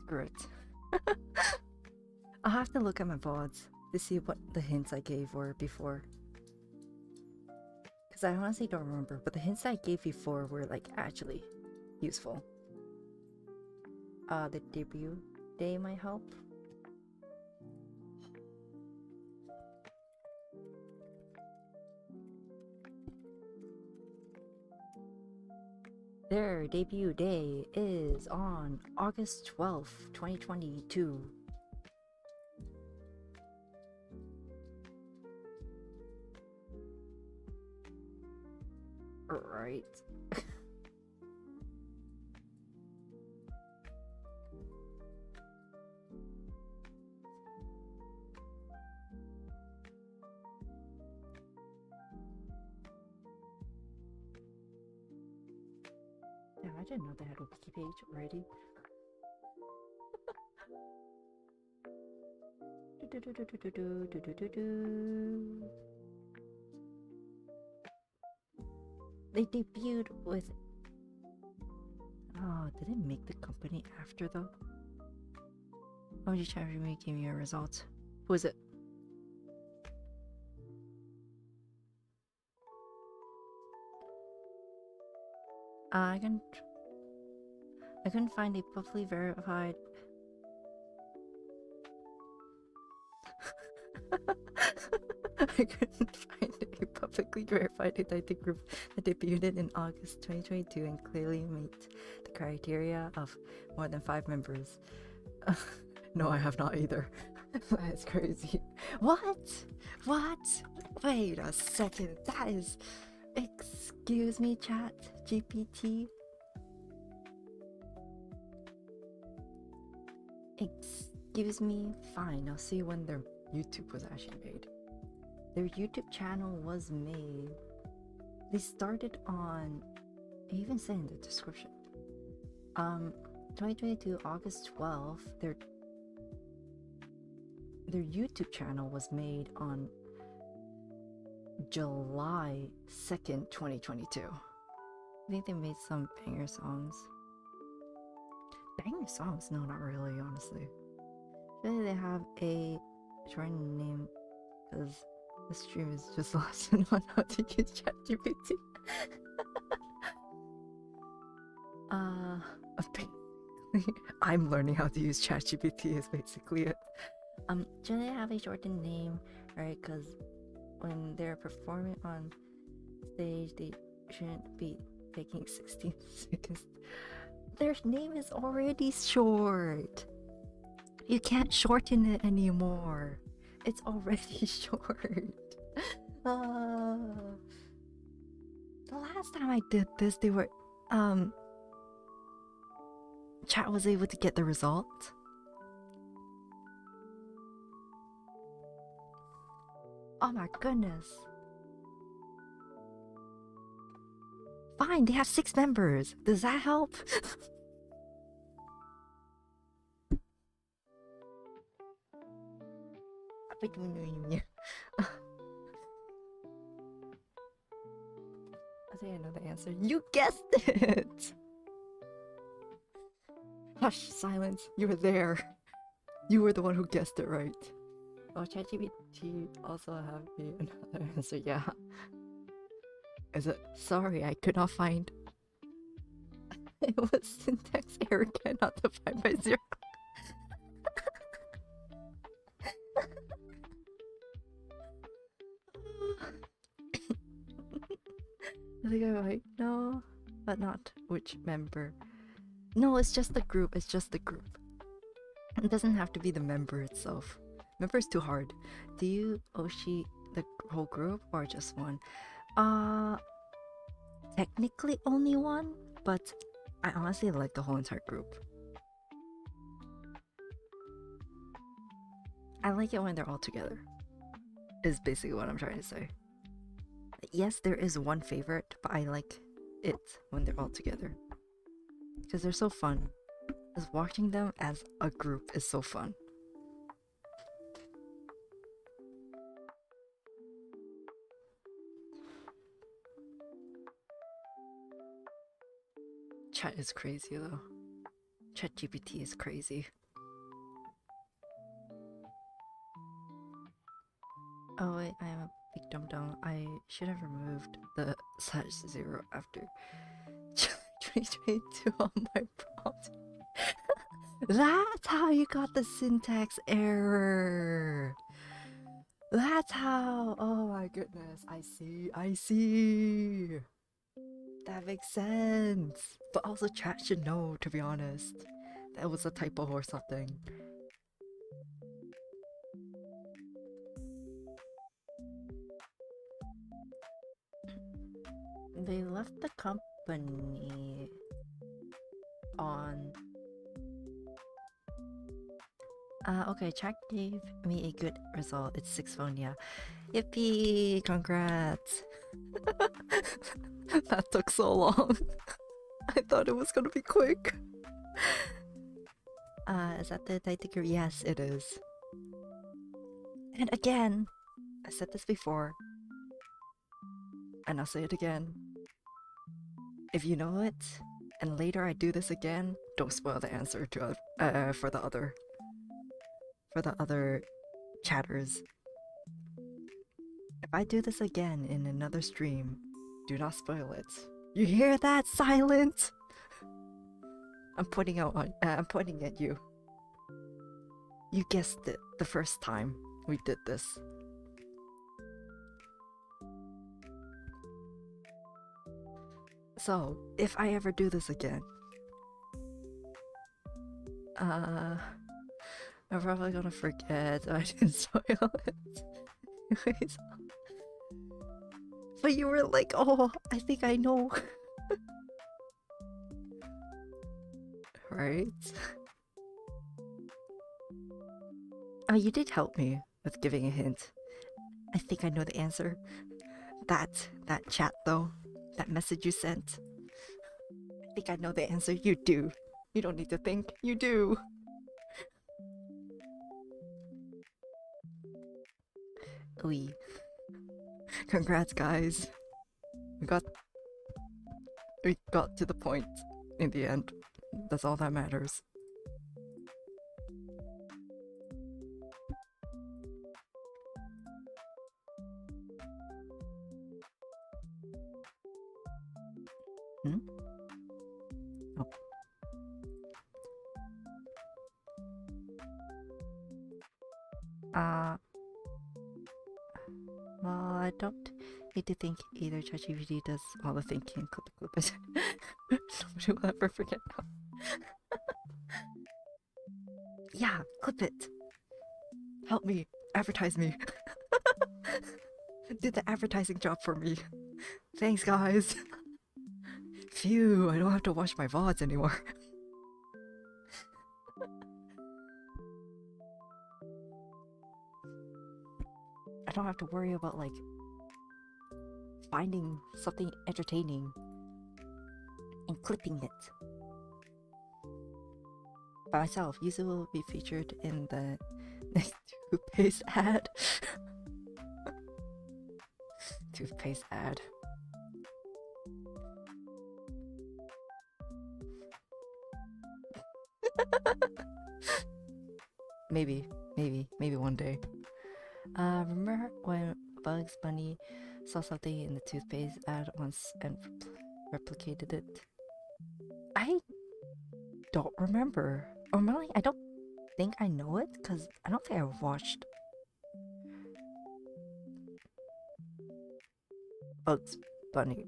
A: Screw it. I'll have to look at my VODs to see what the hints I gave were before. Because I honestly don't remember, but the hints I gave before were like actually useful. The debut day might help. Their debut day is on August 12th, 2022. Right. Yeah, I didn't know they had a wiki page already. They debuted with... Oh, did it make the company after though? Oh, you try to give me your results. Who is it? I couldn't find a publicly verified... I couldn't find a publicly verified Taiti group that debuted in August 2022 and clearly meet the criteria of more than 5 members. No, I have not either. That is crazy. What? What? Wait a second. That is... Excuse me, chat GPT. Excuse me. Fine, I'll see when their YouTube was actually made. Their YouTube channel was made. They started on. I even say in the description. 2022 August 12th. Their YouTube channel was made on July 2nd, 2022. I think they made some banger songs. Banger songs? No, not really, honestly. Really, they have a shortened name because the stream is just a lesson on how to use ChatGPT. I'm learning how to use ChatGPT is basically it. Should they have a shortened name, right? Because when they're performing on stage, they shouldn't be taking 16 seconds. Their name is already short. You can't shorten it anymore. It's already short. The last time I did this, they were chat was able to get the result. Oh my goodness. Fine, they have 6 members. Does that help? I think I know the answer. You guessed it! Hush, silence. You were there. You were the one who guessed it right. Oh, ChatGPT also have me another answer. Yeah. Is it? Sorry, I could not find. It was syntax error cannot divide by 0. I think I'm like, no, but not which member. No, it's just the group. It's just the group. It doesn't have to be the member itself. Member is too hard. Do you Oshi the whole group or just one? Technically only one, but I honestly like the whole entire group. I like it when they're all together. Is basically what I'm trying to say. Yes, there is one favorite, but I like it when they're all together. Because they're so fun. Just watching them as a group is so fun. Chat is crazy though. ChatGPT is crazy. Oh wait, I am a big dum-dum. I should have removed the /0 after 2022 on my prompt. That's how you got the syntax error. That's how. Oh my goodness. I see. That makes sense. But also chat should know, to be honest. That was a typo or something. They left the company on... okay, chat gave me a good result. It's 6 phone, yeah. Yippee! Congrats! That took so long. I thought it was gonna be quick. Is that the title? Yes, it is. And again, I said this before, and I'll say it again. If you know it, and later I do this again, don't spoil the answer to for the other chatters. If I do this again in another stream, do not spoil it. You hear that? Silent. I'm pointing at you. You guessed it the first time we did this. So, if I ever do this again, I'm probably gonna forget I didn't spoil it. Anyways, But you were like, oh, I think I know. Right? Oh, you did help me with giving a hint. I think I know the answer. That chat though, that message you sent. I think I know the answer. You do. You don't need to think. You do. Oui. Congrats, guys. We got to the point in the end. That's all that matters. Hmm? Oh. Well, I don't need to think either. ChatGPT does all the thinking. Clip it. Nobody will ever forget now. Yeah, clip it. Help me. Advertise me. Did the advertising job for me. Thanks, guys. Phew, I don't have to watch my VODs anymore. I don't have to worry about, like, finding something entertaining and clipping it by myself. Yuzu will be featured in the next toothpaste ad. Toothpaste ad. Maybe one day. Remember when Bugs Bunny saw something in the toothpaste ad once and replicated it? I don't remember. Or really, I don't think I know it because I don't think I watched Bugs Bunny.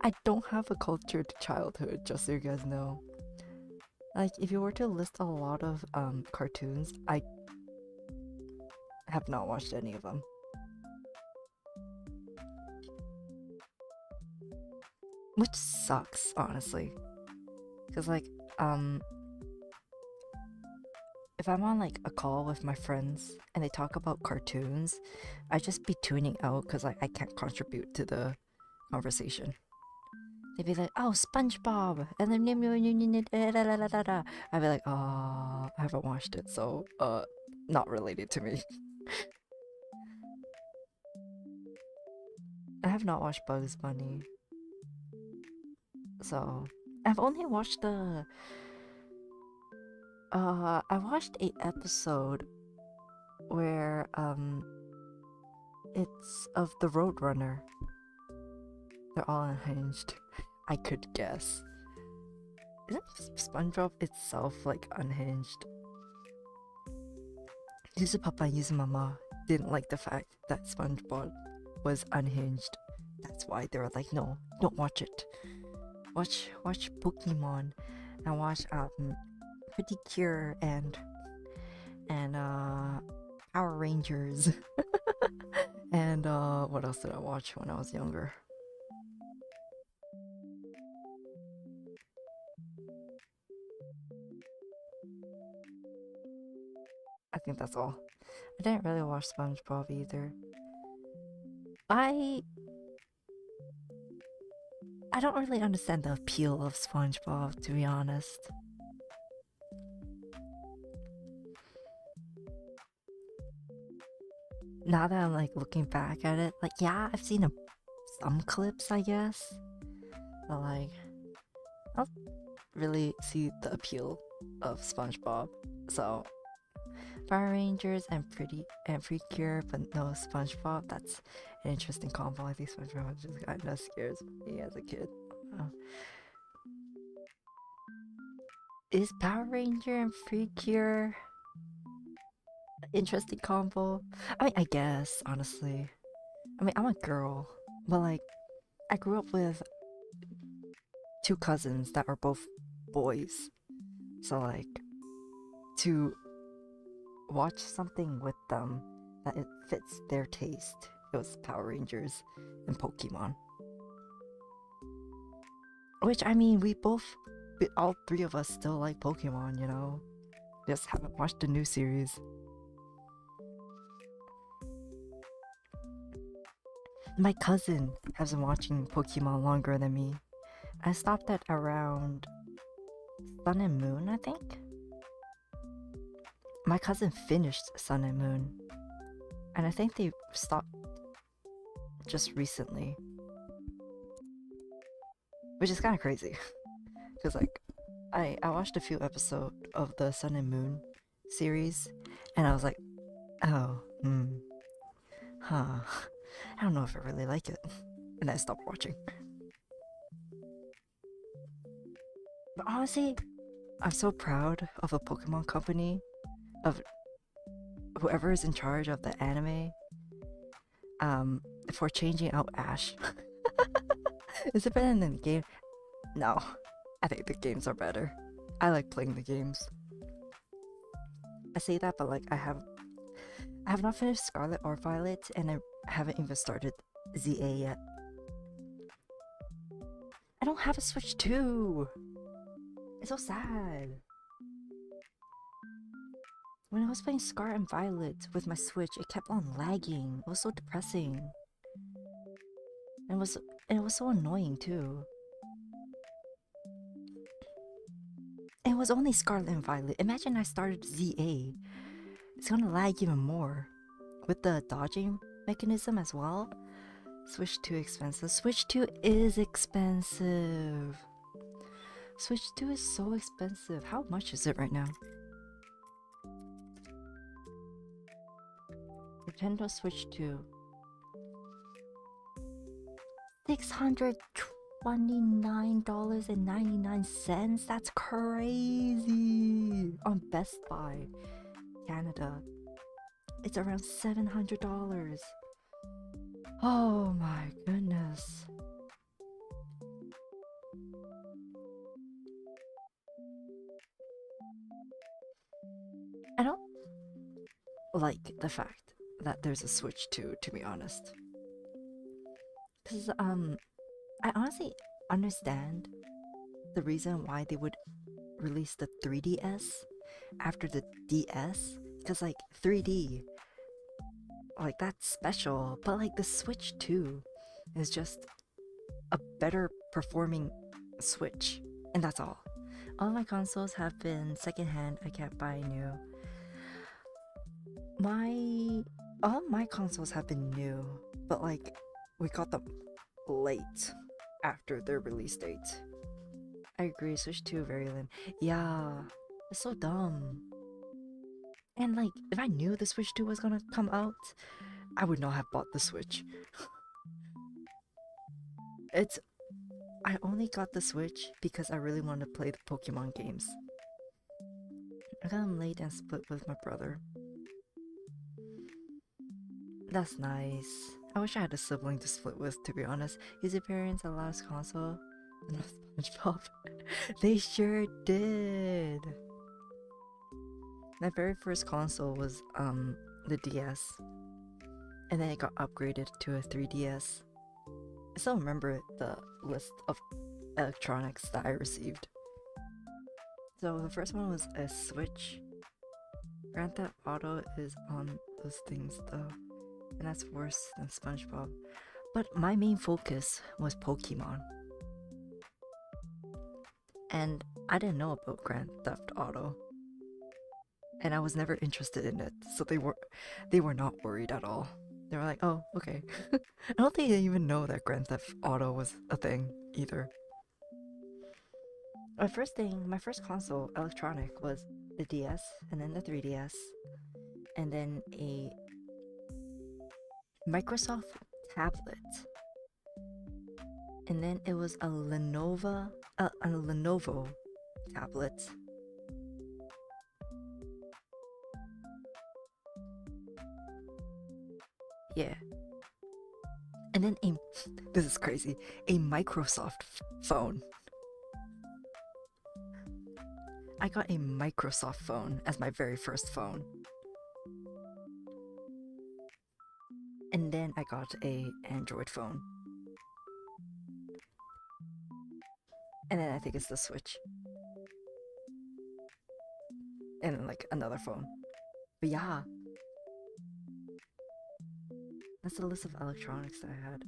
A: I don't have a cultured childhood, just so you guys know. Like, if you were to list a lot of cartoons, I have not watched any of them. Which sucks, honestly. Because, like, if I'm on, like, a call with my friends and they talk about cartoons, I just be tuning out because, like, I can't contribute to the conversation. They'd be like, oh, SpongeBob, and then I'd be like, oh, I haven't watched it, so, not related to me. I have not watched Bugs Bunny. So, I've only watched the... I watched an episode where, it's of the Roadrunner. They're all unhinged. I could guess. Isn't SpongeBob itself, like, unhinged? Yuzu Papa and Yuzu Mama didn't like the fact that SpongeBob was unhinged. That's why they were like, no, don't watch it. Watch Pokemon and watch Pretty Cure and Power Rangers. And what else did I watch when I was younger? I think that's all. I didn't really watch SpongeBob either. I don't really understand the appeal of SpongeBob, to be honest. Now that I'm, like, looking back at it, like, yeah, I've seen some clips, I guess. But, like, I don't really see the appeal of SpongeBob. So, Power Rangers and Precure, but no SpongeBob. That's an interesting combo. I think SpongeBob just kind of scares me as a kid. Is Power Ranger and Precure interesting combo? I mean, I guess, honestly. I mean, I'm a girl, but, like, I grew up with two cousins that were both boys. So, like, to watch something with them that it fits their taste. It was Power Rangers and Pokemon. Which, I mean, all three of us still like Pokemon, you know? Just haven't watched the new series. My cousin has been watching Pokemon longer than me. I stopped at around Sun and Moon, I think? My cousin finished Sun and Moon. And I think they stopped just recently. Which is kind of crazy. Because, like, I watched a few episodes of the Sun and Moon series. And I was like, oh, huh. I don't know if I really like it. And I stopped watching. But honestly, I'm so proud of a Pokemon company, of whoever is in charge of the anime, for changing out Ash. Is it better than the game? No, I think the games are better. I like playing the games. I say that, but like I have not finished Scarlet or Violet, and I haven't even started ZA yet. I don't have a Switch 2. It's so sad. When I was playing Scar and Violet with my Switch, it kept on lagging. It was so depressing. And it was so annoying too. It was only Scarlet and Violet. Imagine I started ZA. It's gonna lag even more. With the dodging mechanism as well. Switch 2 expensive. Switch 2 is expensive. Switch 2 is so expensive. How much is it right now? Nintendo Switch 2. $629.99. That's crazy. On Best Buy, Canada, it's around $700. Oh my goodness. I don't like the fact that there's a Switch 2, to be honest. Because, I honestly understand the reason why they would release the 3DS after the DS. Because, like, 3D, like, that's special. But, like, the Switch 2 is just a better performing Switch. And that's all. All my consoles have been secondhand. I can't buy new. All my consoles have been new, but like we got them late after their release date. I agree, Switch 2 very lame. Yeah, it's so dumb. And like, if I knew the Switch 2 was gonna come out, I would not have bought the Switch. I only got the Switch because I really wanted to play the Pokemon games. I got them late and split with my brother. That's nice. I wish I had a sibling to split with, to be honest. His parents allows console and SpongeBob. They sure did. My very first console was the DS, and then it got upgraded to a 3DS. I still remember the list of electronics that I received. So the first one was a Switch. Grand Theft Auto is on those things though, and that's worse than SpongeBob. But my main focus was Pokemon. And I didn't know about Grand Theft Auto. And I was never interested in it, so they were not worried at all. They were like, oh, okay. I don't think they even know that Grand Theft Auto was a thing either. My first console electronic was the DS, and then the 3DS, and then a Microsoft tablet, and then it was a Lenovo tablet. Yeah. And then this is crazy, a Microsoft phone. I got a Microsoft phone as my very first phone. And then I got a Android phone. And then I think it's the Switch. And then like another phone. But yeah. That's the list of electronics that I had.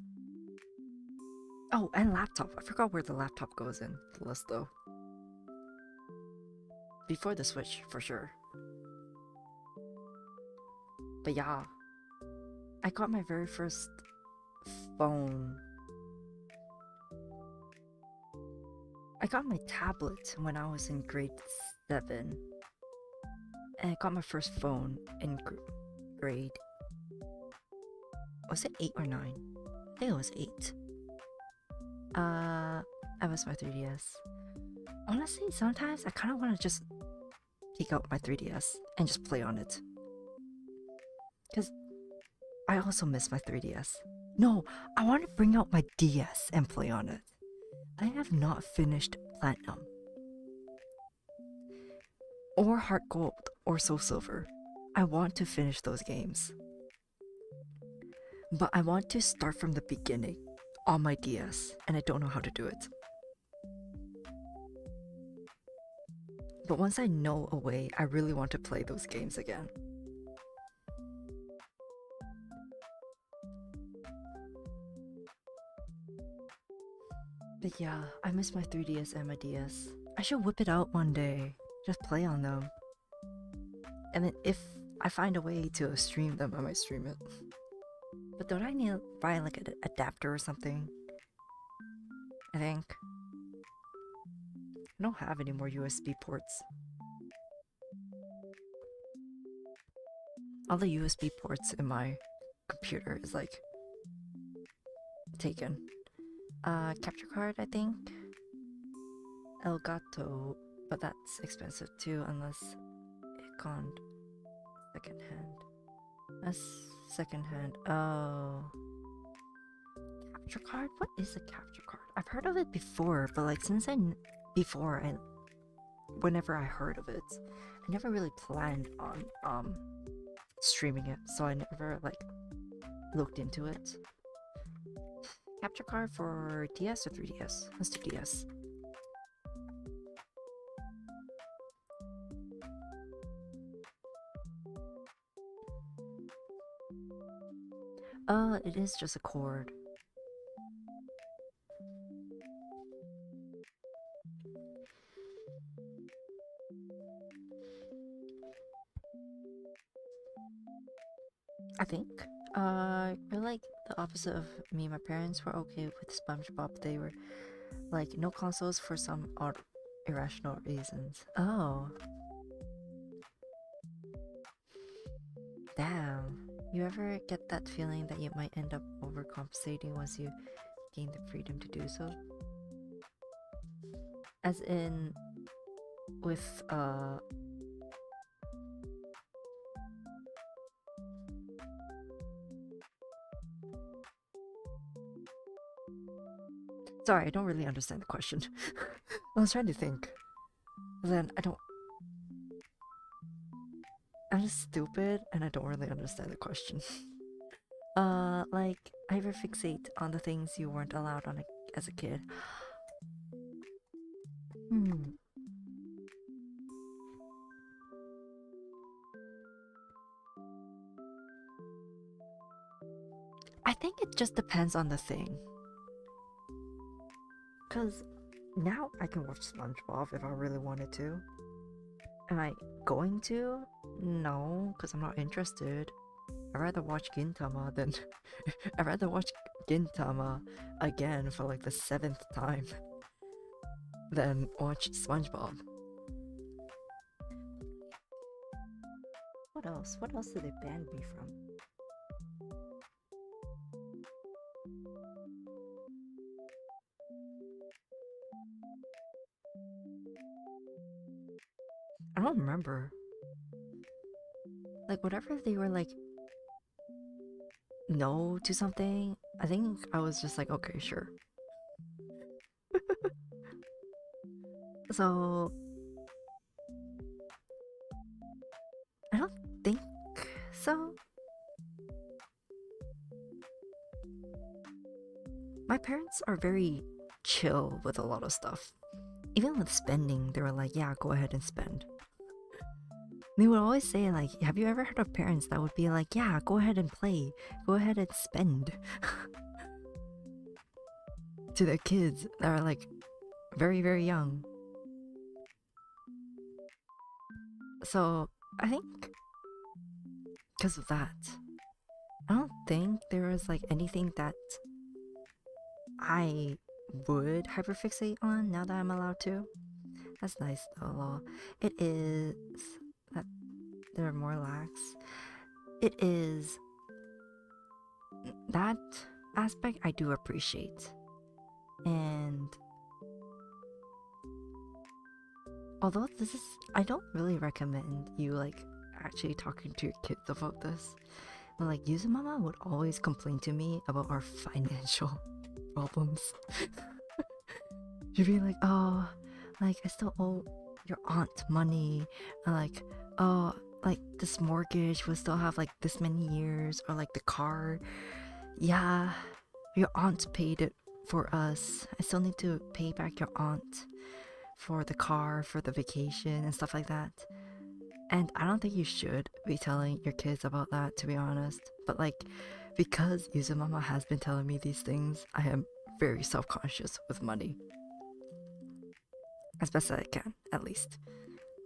A: Oh, and laptop. I forgot where the laptop goes in the list though. Before the Switch, for sure. But yeah. I got my very first phone. I got my tablet when I was in grade 7. And I got my first phone in grade... Was it 8 or 9? I think it was 8. I was my 3DS. Honestly, sometimes I kind of want to just take out my 3DS and just play on it. Because I also miss my 3DS. No, I want to bring out my DS and play on it. I have not finished Platinum. Or Heart Gold or Soul Silver. I want to finish those games. But I want to start from the beginning on my DS, and I don't know how to do it. But once I know a way, I really want to play those games again. But yeah, I miss my 3DS and my DS. I should whip it out one day. Just play on them. And then if I find a way to stream them, I might stream it. But don't I need to buy like an adapter or something? I think. I don't have any more USB ports. All the USB ports in my computer is like taken. Capture card, I think. Elgato, but that's expensive too, unless it gone secondhand. That's secondhand. Oh, capture card. What is a capture card? I've heard of it before, but like whenever I heard of it, I never really planned on streaming it, so I never like looked into it. Capture card for DS or 3DS? Let's do DS. It is just a cord. I think. You're like the opposite of me. My parents were okay with SpongeBob. They were like, no consoles for some odd, irrational reasons. Oh. Damn. You ever get that feeling that you might end up overcompensating once you gain the freedom to do so? As in, with, Sorry, I don't really understand the question. I was trying to think. But then I'm just stupid and I don't really understand the question. Like, hyperfixate on the things you weren't allowed on as a kid. I think it just depends on the thing. Cause now I can watch SpongeBob if I really wanted to. Am I going to? No, because I'm not interested. I'd rather watch Gintama than... I'd rather watch Gintama again for like the 7th time than watch SpongeBob. What else? What else did they ban me from? I don't remember. Like, whatever they were like, no to something, I think I was just like, okay, sure. So, I don't think so. my parents are very chill with a lot of stuff. Even with spending, they were like, yeah, go ahead and spend. They would always say, like, have you ever heard of parents that would be like, yeah, go ahead and play, go ahead and spend to their kids that are like very, very young. So I think because of that, I don't think there was like anything that I would hyperfixate on now that I'm allowed to. That's nice though, lol. It is that they're more lax. It is that aspect I do appreciate. And although this is, I don't really recommend you like actually talking to your kids about this. But like Yuzumama would always complain to me about our financial problems. She'd be like, oh, like I still owe your aunt money. And like, oh, like this mortgage will still have like this many years, or like the car. Yeah, your aunt paid it for us. I still need to pay back your aunt for the car, for the vacation, and stuff like that. And I don't think you should be telling your kids about that, to be honest. But like, because Yuzumama has been telling me these things, I am very self-conscious with money. As best as I can, at least.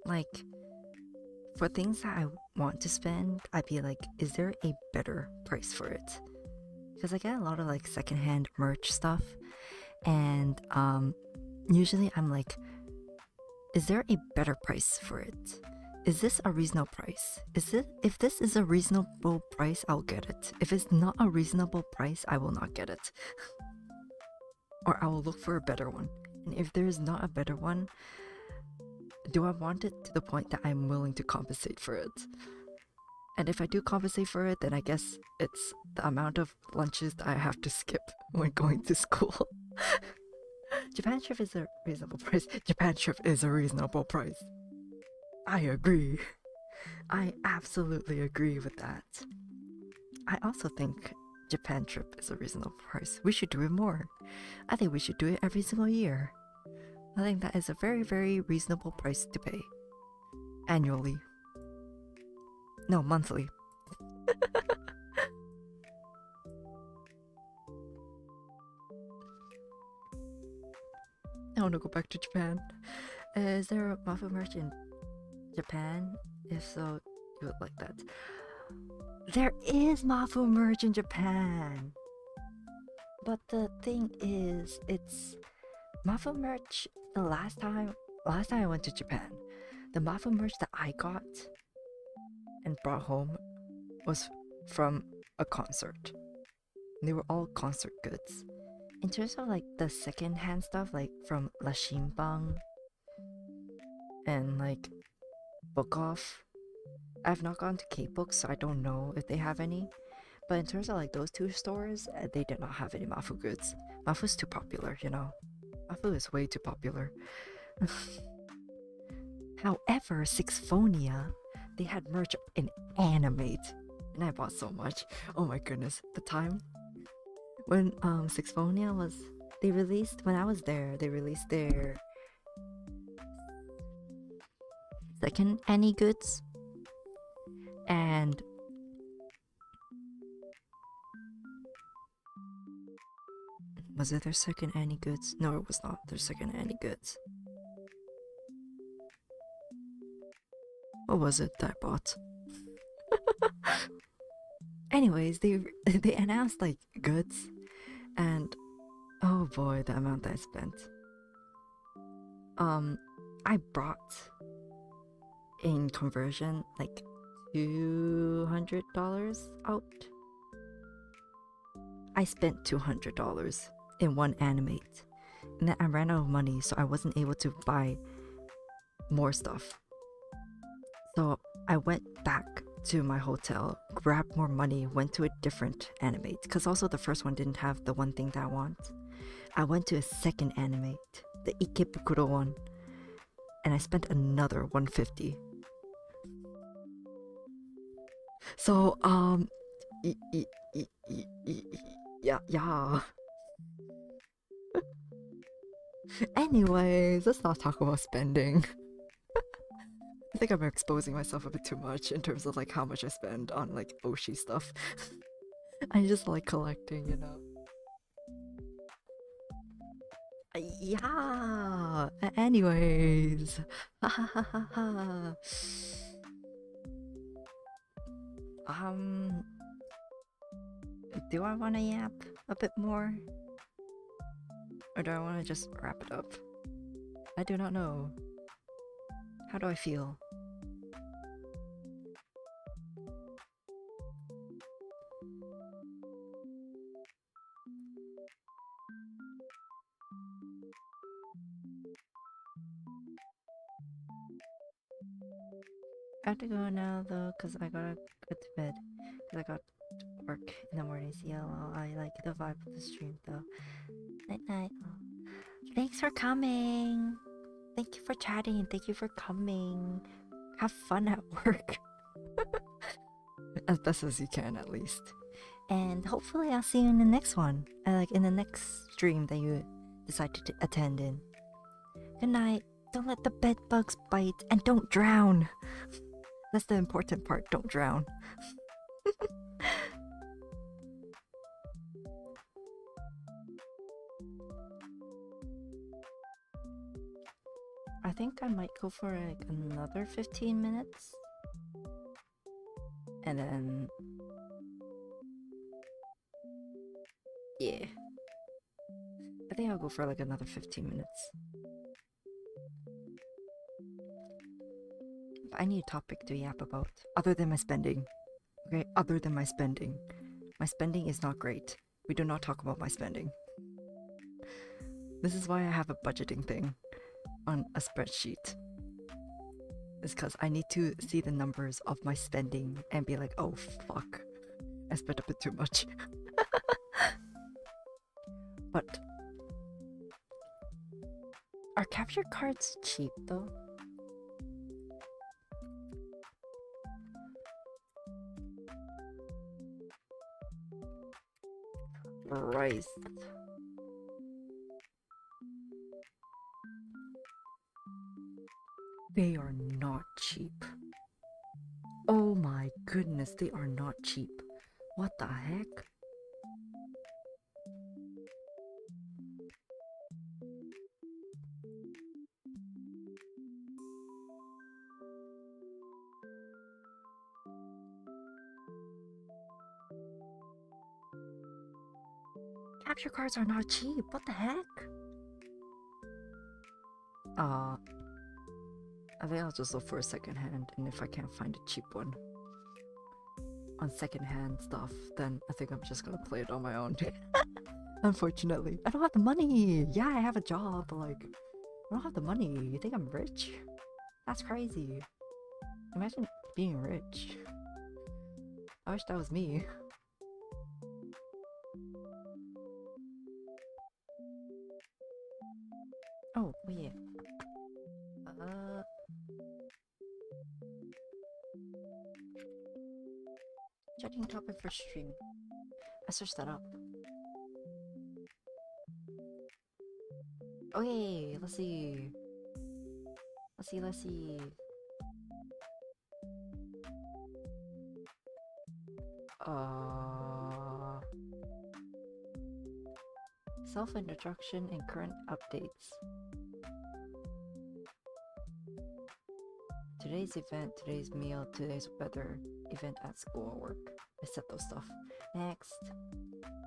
A: Like, for things that I want to spend, I'd be like, is there a better price for it? Because I get a lot of like secondhand merch stuff, and usually I'm like, is there a better price for it? Is this a reasonable price? If this is a reasonable price, I'll get it. If it's not a reasonable price, I will not get it. Or I will look for a better one. And if there is not a better one, do I want it to the point that I'm willing to compensate for it? And if I do compensate for it, then I guess it's the amount of lunches that I have to skip when going to school. Japan trip is a reasonable price. Japan trip is a reasonable price. I agree. I absolutely agree with that. I also think Japan trip is a reasonable price. We should do it more. I think we should do it every single year. I think that is a very, very reasonable price to pay. Annually. No, monthly. I want to go back to Japan. Is there a Mafu merch in Japan? If so, you would like that. There is Mafu merch in Japan! But the thing is, it's Mafu merch. The last time I went to Japan, the Mafu merch that I got and brought home was from a concert. They were all concert goods. In terms of like the second-hand stuff, like from La Shimbang and like Book Off, I've not gone to K-Books, so I don't know if they have any. But in terms of like those two stores, they did not have any Mafu goods. Mafu's too popular, you know. Mafu is way too popular. However, Sixphonia, they had merch in Animate, and I bought so much. Oh my goodness, the time when Sixphonia was, they released, when I was there, they released their second Annie goods, and was it their second Annie goods? No, it was not their second Annie goods. What was it that I bought? Anyways, they announced like goods, and oh boy, the amount that I spent. I brought in conversion like $200 out. I spent $200 in one Animate, and then I ran out of money, so I wasn't able to buy more stuff. So I went back to my hotel, grabbed more money, went to a different Animate, because also the first one didn't have the one thing that I want. I went to a second Animate, the Ikebukuro one, and I spent another $150. So yeah. Anyways, let's not talk about spending. I think I'm exposing myself a bit too much in terms of like how much I spend on like Oshi stuff. I just like collecting, you know. Yeah. Anyways, ha ha ha ha ha. Um, do I want to yap a bit more, or do I want to just wrap it up? I do not know. How do I feel? I have to go now though, cause I gotta go to bed. Cause I got work in the morning. CLO. I like the vibe of the stream though. Night night. Thanks for coming. Thank you for chatting. Thank you for coming. Have fun at work. As best as you can, at least. And hopefully I'll see you in the next one. Like in the next stream that you decide to attend in. Good night. Don't let the bed bugs bite and don't drown. That's the important part. Don't drown. I think I might go for like another 15 minutes. And then... yeah. I think I'll go for like another 15 minutes. But I need a topic to yap about. Other than my spending. Okay? Other than my spending. My spending is not great. We do not talk about my spending. This is why I have a budgeting thing on a spreadsheet. It's because I need to see the numbers of my spending and be like, oh fuck, I spent a bit too much. But are capture cards cheap though? Christ. They are not cheap. Oh my goodness, they are not cheap. What the heck? Capture cards are not cheap. What the heck? I think I'll just look for a second hand, and if I can't find a cheap one on second hand stuff, then I think I'm just gonna play it on my own. Unfortunately, I don't have the money. Yeah, I have a job, but like, I don't have the money. You think I'm rich? That's crazy. Imagine being rich. I wish that was me. Oh, wait. Checking topic for stream. I searched that up. Okay, let's see. Let's see. Self-introduction and current updates. Today's event, today's meal, today's weather, event at school or work. I said those stuff. Next.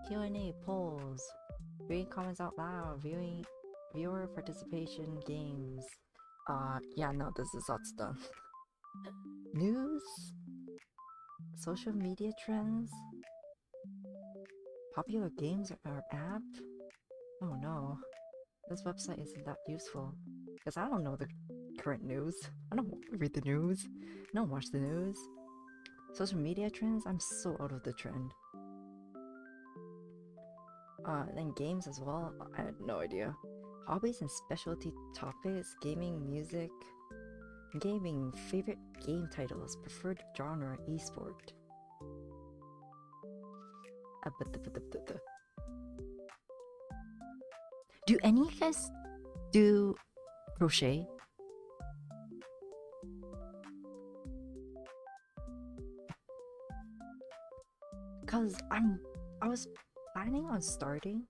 A: Q&A, polls. Reading comments out loud, viewer participation, games. Yeah, no, this is Zatsudan. News? Social media trends? Popular games or app? Oh no. This website isn't that useful. Because I don't know the current news. I don't read the news. I don't watch the news. Social media trends? I'm so out of the trend. Then games as well? I had no idea. Hobbies and specialty topics, gaming, music. Gaming, favorite game titles, preferred genre, esport. Do any of you guys do crochet. Cause I was planning on starting,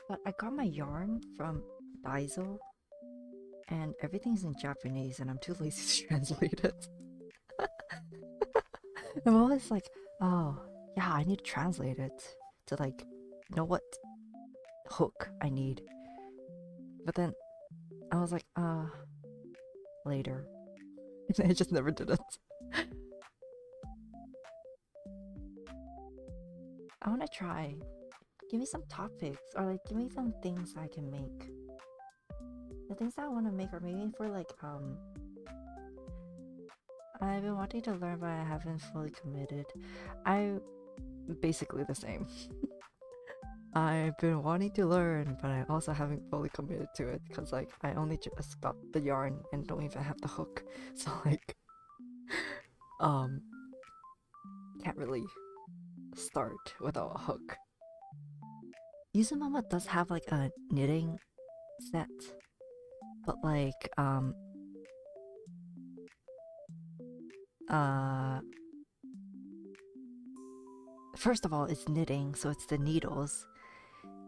A: but I got my yarn from Daiso and everything's in Japanese and I'm too lazy to translate it. I'm always like, oh yeah, I need to translate it to like know what hook I need. But then I was like, later. And I just never did it. I wanna try. Give me some topics or like give me some things I can make. The things that I wanna make are maybe for like I've been wanting to learn but I haven't fully committed. I basically the same. I've been wanting to learn, but I also haven't fully committed to it because, like, I only just got the yarn and don't even have the hook. So, like, can't really start without a hook. Yuzumama does have, like, a knitting set, but, like, first of all, it's knitting, so it's the needles,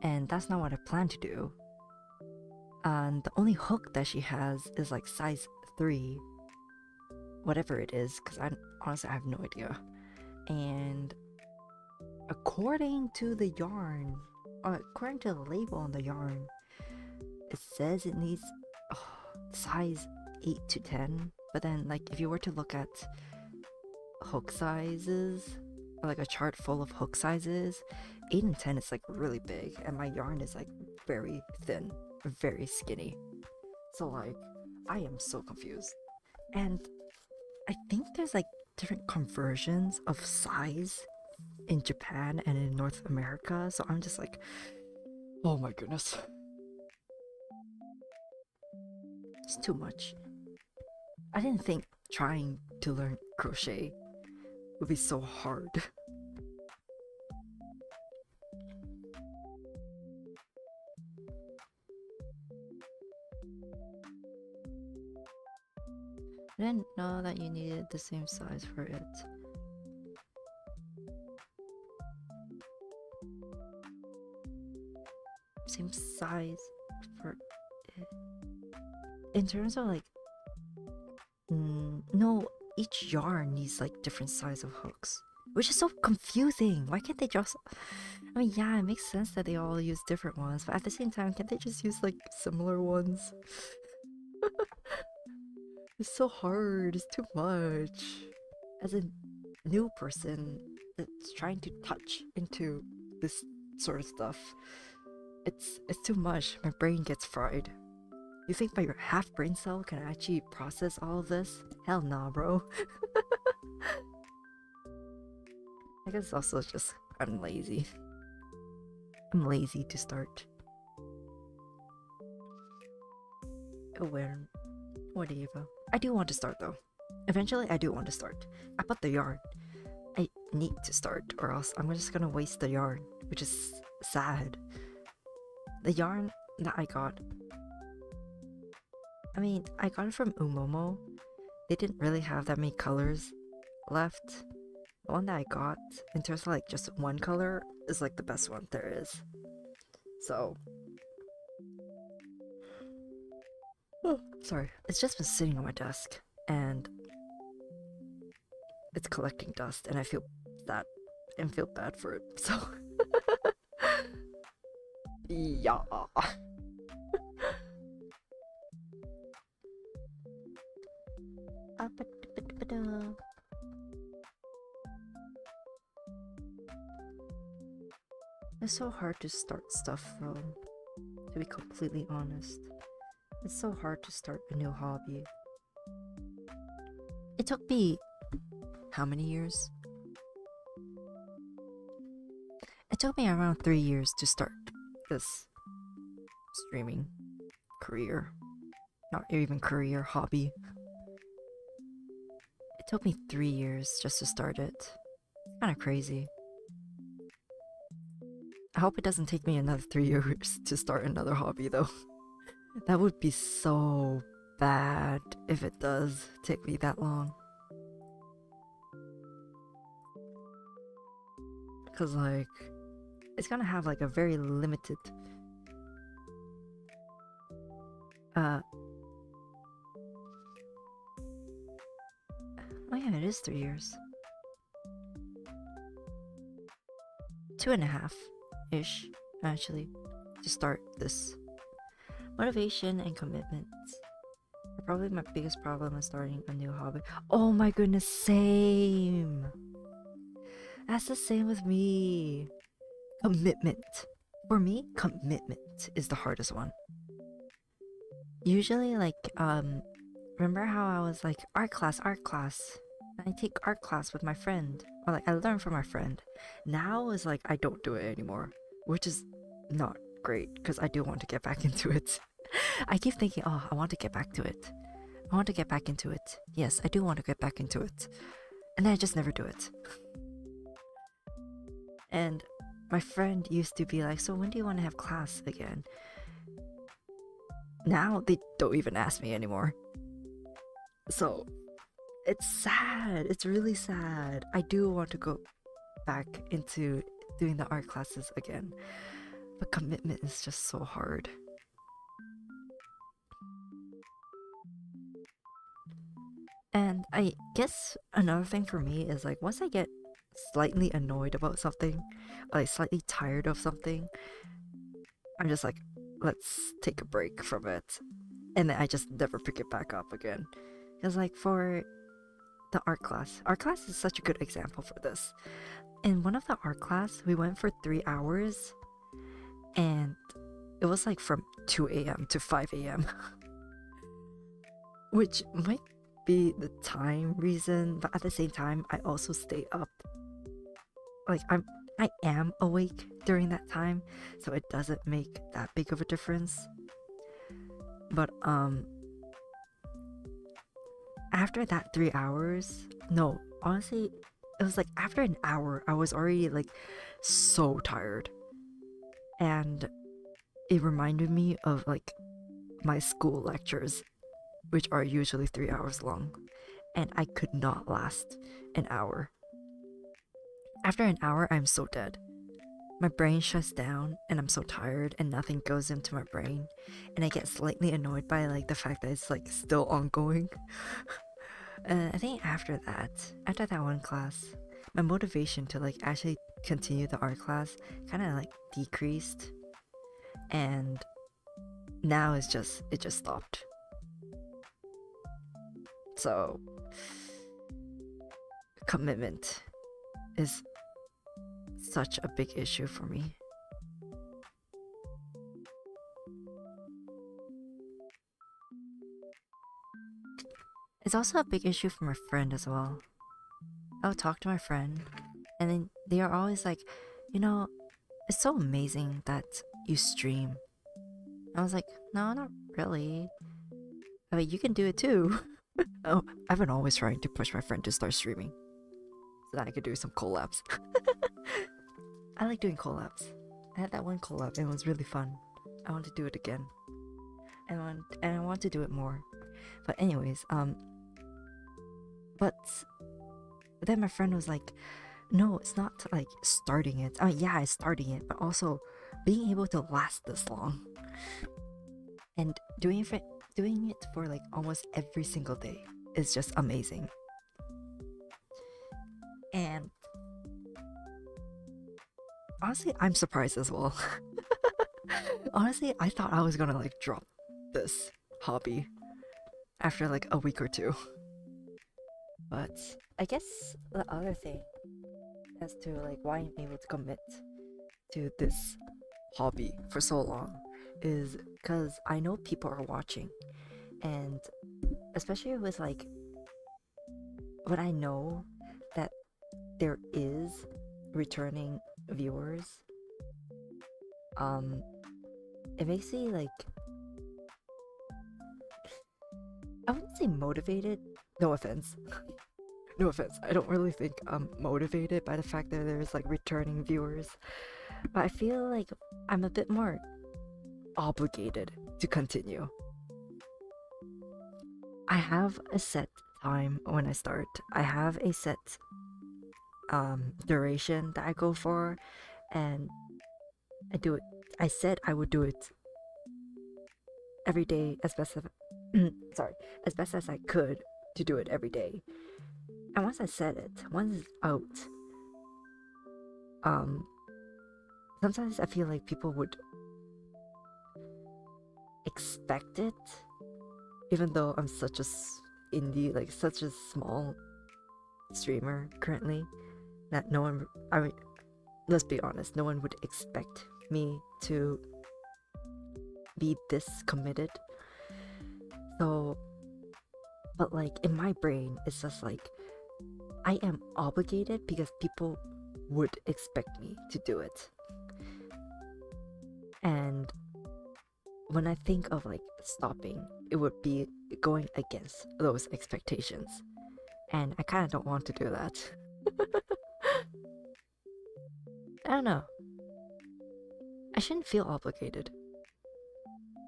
A: and that's not what I plan to do. And the only hook that she has is like size 3, whatever it is, because honestly I have no idea. And according to the yarn, or according to the label on the yarn, it says it needs size 8 to 10. But then, like, if you were to look at hook sizes, or like a chart full of hook sizes, 8 and 10 is like really big, and my yarn is like very thin, very skinny. So like, I am so confused. And I think there's like different conversions of size in Japan and in North America, so I'm just like, oh my goodness. It's too much. I didn't think trying to learn crochet would be so hard. I didn't know that you needed the same size for it. Same size for it. In terms of like, no, each yarn needs like different size of hooks, which is so confusing. Why can't they just? I mean, yeah, it makes sense that they all use different ones, but at the same time, can't they just use like similar ones? It's so hard. It's too much. As a new person that's trying to touch into this sort of stuff, it's too much. My brain gets fried. You think my half brain cell can actually process all of this? Hell nah, bro. I guess also just I'm lazy. I'm lazy to start. Whatever. I do want to start though. Eventually I do want to start. I bought the yarn. I need to start or else I'm just gonna waste the yarn, which is sad. The yarn that I got, I mean, I got it from Umomo. They didn't really have that many colors left. The one that I got, in terms of like just one color, is like the best one there is. So, oh, sorry. It's just been sitting on my desk and it's collecting dust and I feel that and feel bad for it. So, yeah. It's so hard to start stuff though, to be completely honest. It's so hard to start a new hobby. It took me how many years? It took me around 3 years to start this streaming career. Not even career, hobby. It took me 3 years just to start it. Kinda crazy. I hope it doesn't take me another 3 years to start another hobby though. That would be so bad if it does take me that long. Cause like it's gonna have like a very limited oh yeah, it is 3 years. 2.5 ish, actually, to start this. Motivation and commitments are probably my biggest problem in starting a new hobby. Oh my goodness, same. That's the same with me. Commitment. For me, commitment is the hardest one. Usually, like, remember how I was like, art class, art class. I take art class with my friend. Or like, I learn from my friend. Now is like, I don't do it anymore. Which is not great, because I do want to get back into it. I keep thinking, oh, I want to get back to it. I want to get back into it. Yes, I do want to get back into it. And then I just never do it. And my friend used to be like, so when do you want to have class again? Now they don't even ask me anymore. So it's sad. It's really sad. I do want to go back into doing the art classes again. But commitment is just so hard. And I guess another thing for me is like once I get slightly annoyed about something, or like slightly tired of something, I'm just like, let's take a break from it. And then I just never pick it back up again. Because like for the art class is such a good example for this. In one of the art class, we went for 3 hours, and it was like from 2 a.m. to 5 a.m. Which might be the time reason, but at the same time, I also stay up. Like I am awake during that time, so it doesn't make that big of a difference. But after that 3 hours, no, honestly, it was like after an hour, I was already like so tired. And it reminded me of like my school lectures, which are usually 3 hours long, and I could not last an hour. After an hour, I'm so dead. My brain shuts down and I'm so tired and nothing goes into my brain, and I get slightly annoyed by like the fact that it's like still ongoing. And I think after that one class, my motivation to like actually continue the art class kind of like decreased, and now it just stopped. So commitment is such a big issue for me. It's also a big issue for my friend as well. I'll talk to my friend, and then they are always like, you know, it's so amazing that you stream. I was like, no, not really. I mean, you can do it too. Oh, I've been always trying to push my friend to start streaming so that I could do some collabs. I like doing collabs. I had that one collab and it was really fun. I want to do it again. And I want to do it more. But anyways, but then my friend was like, no, it's not like starting it. I mean, yeah, it's starting it, but also being able to last this long. And doing it for like almost every single day is just amazing. And honestly, I'm surprised as well. Honestly, I thought I was gonna like drop this hobby after like a week or two. But I guess the other thing as to like why I'm able to commit to this hobby for so long is because I know people are watching, and especially with like when I know that there is returning viewers, it makes me like, I wouldn't say motivated, no offense. No offense, I don't really think I'm motivated by the fact that there's like returning viewers, but I feel like I'm a bit more obligated to continue. I have a set time when I start. I have a set duration that I go for, and I do it. I said I would do it every day as best as sorry, as best as I could to do it every day. And once I said it, once it's out, um, sometimes I feel like people would expect it, even though I'm such a indie, like such a small streamer currently, that no one. I mean, let's be honest, no one would expect me to be this committed. So, but like in my brain, it's just like I am obligated because people would expect me to do it. And when I think of like stopping, it would be going against those expectations. And I kind of don't want to do that. I don't know. I shouldn't feel obligated.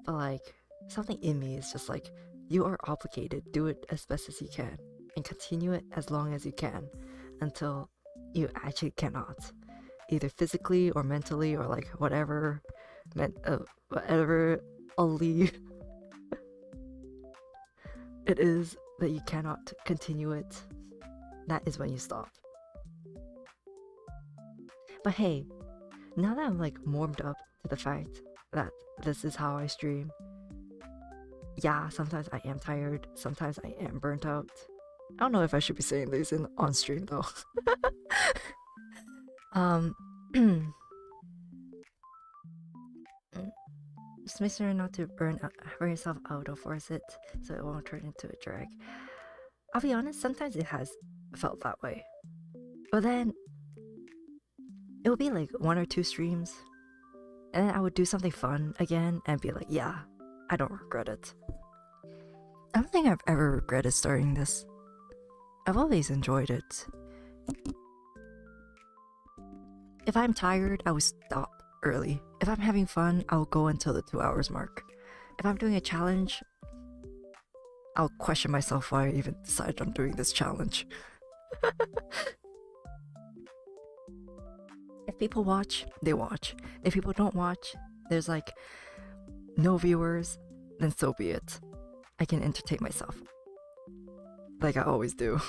A: But like, something in me is just like, you are obligated, do it as best as you can. And continue it as long as you can until you actually cannot. Either physically or mentally or like whatever, whatever Ali it is that you cannot continue it. That is when you stop. But hey, now that I'm like warmed up to the fact that this is how I stream, yeah, sometimes I am tired, sometimes I am burnt out. I don't know if I should be saying these on stream though. Just make sure not to burn yourself out or force it so it won't turn into a drag. I'll be honest, sometimes it has felt that way. But then it would be like 1 or 2 streams, and then I would do something fun again and be like, yeah, I don't regret it. I don't think I've ever regretted starting this. I've always enjoyed it. If I'm tired, I will stop early. If I'm having fun, I'll go until the 2 hours mark. If I'm doing a challenge, I'll question myself why I even decided on doing this challenge. If people watch, they watch. If people don't watch, there's like no viewers, then so be it. I can entertain myself. Like I always do.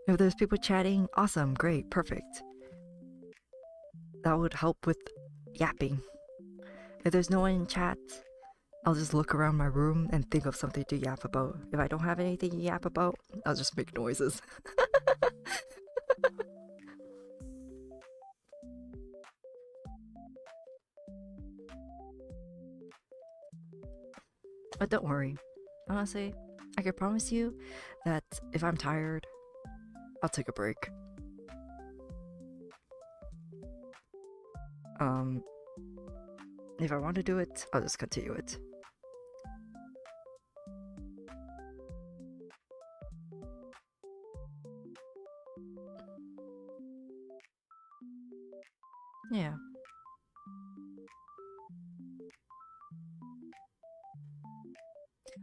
A: If there's people chatting, awesome, great, perfect. That would help with yapping. If there's no one in chat, I'll just look around my room and think of something to yap about. If I don't have anything to yap about, I'll just make noises. But don't worry. Honestly, I can promise you that if I'm tired, I'll take a break. If I want to do it, I'll just continue it. Yeah.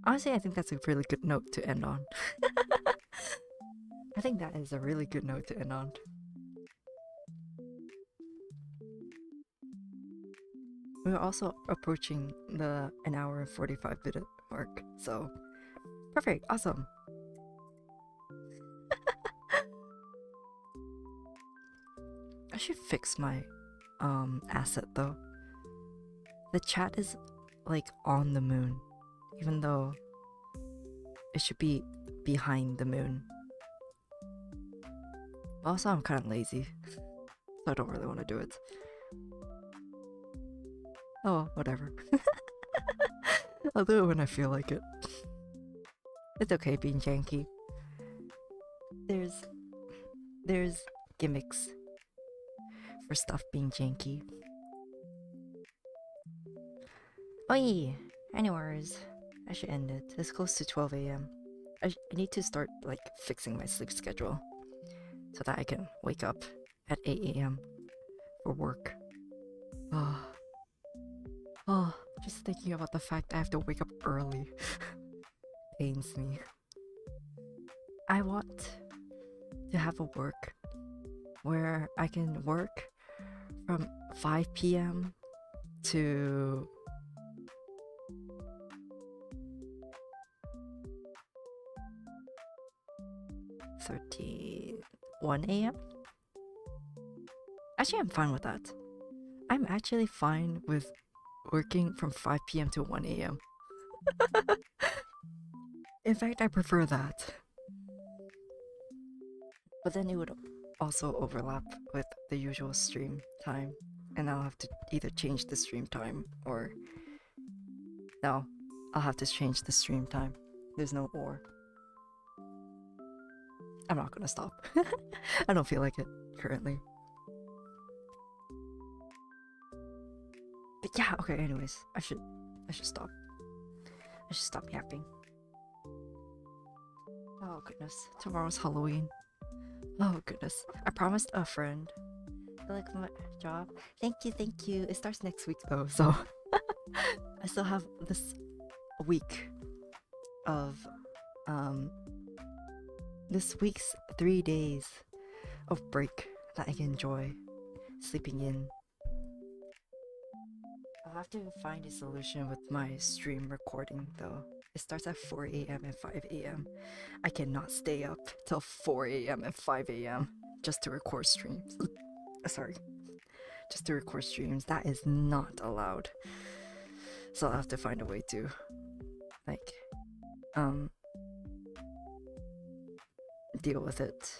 A: Honestly, I think that's a really good note to end on. I think that is a really good note to end on. We're also approaching the 1 hour and 45-minute mark, so perfect, awesome. I should fix my asset though. The chat is like on the moon, even though it should be behind the moon. Also, I'm kind of lazy, so I don't really want to do it. Oh, whatever. I'll do it when I feel like it. It's okay being janky. There's gimmicks for stuff being janky. Oh yeah. Anyways, I should end it. It's close to 12 a.m. I need to start like fixing my sleep schedule so that I can wake up at 8 a.m. for work. Oh. Just thinking about the fact I have to wake up early pains me. I want to have a work where I can work from 5 p.m. to 1 a.m. Actually, I'm fine with that. I'm actually fine with working from 5 p.m. to 1 a.m. In fact, I prefer that. But then it would also overlap with the usual stream time, and I'll have to either change the stream time or. No, I'll have to change the stream time. There's no or. I'm not gonna stop. I don't feel like it currently. But yeah, okay, anyways, I should stop. I should stop yapping. Oh goodness, tomorrow's Halloween. Oh goodness, I promised a friend. I like my job. Thank you. It starts next week though, so I still have this week of this week's 3 days of break that I can enjoy sleeping in. I'll have to find a solution with my stream recording though. It starts at 4 a.m. and 5 a.m. I cannot stay up till 4 a.m. and 5 a.m. just to record streams. Sorry. Just to record streams. That is not allowed. So I'll have to find a way to, like, deal with it.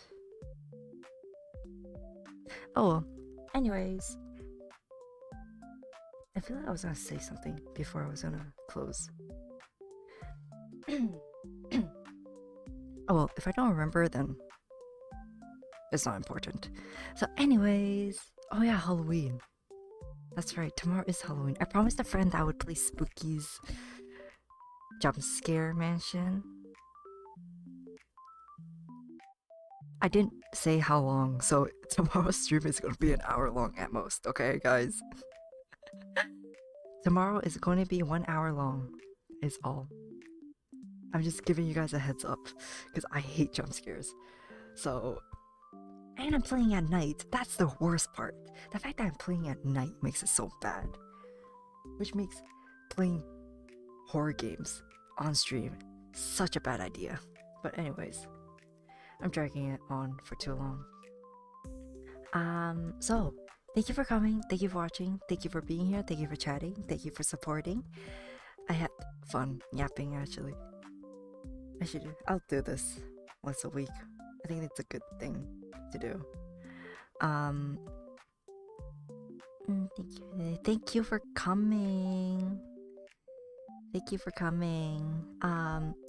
A: Oh well. Anyways. I feel like I was gonna say something before I was gonna close. Oh well, if I don't remember, then it's not important. So anyways, oh yeah, Halloween. That's right, tomorrow is Halloween. I promised a friend that I would play Spooky's Jumpscare Mansion. I didn't say how long, so tomorrow's stream is gonna be an hour long at most, okay guys? Tomorrow is going to be 1 hour long, is all. I'm just giving you guys a heads up, because I hate jump scares. So, and I'm playing at night. That's the worst part. The fact that I'm playing at night makes it so bad. Which makes playing horror games on stream such a bad idea. But anyways, I'm dragging it on for too long. So, thank you for coming, thank you for watching, thank you for being here, thank you for chatting, thank you for supporting. I had fun yapping actually. I'll do this once a week. I think it's a good thing to do. Thank you for coming. Thank you for coming.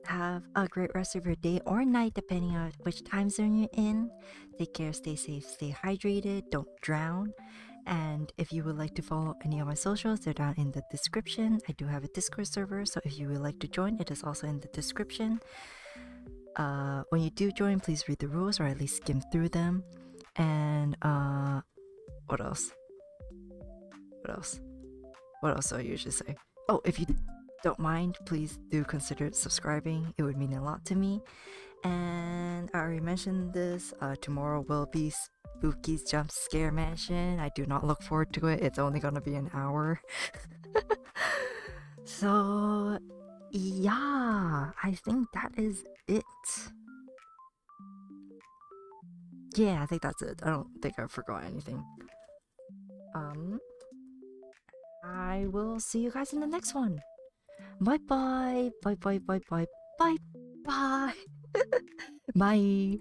A: Have a great rest of your day or night, depending on which time zone you're in. Take care, stay safe, stay hydrated, don't drown. And if you would like to follow any of my socials, they're down in the description. I do have a Discord server, so if you would like to join, it is also in the description. When you do join, please read the rules or at least skim through them. And what else? What else do I usually say? Oh, if you don't mind, please do consider subscribing. It would mean a lot to me. And I already mentioned this. Tomorrow will be Spooky's Jumpscare Mansion. I do not look forward to it. It's only gonna be an hour. So yeah, I think that is it. Yeah, I think that's it. I don't think I forgot anything. I will see you guys in the next one. Bye bye. Bye bye bye bye bye bye. Bye.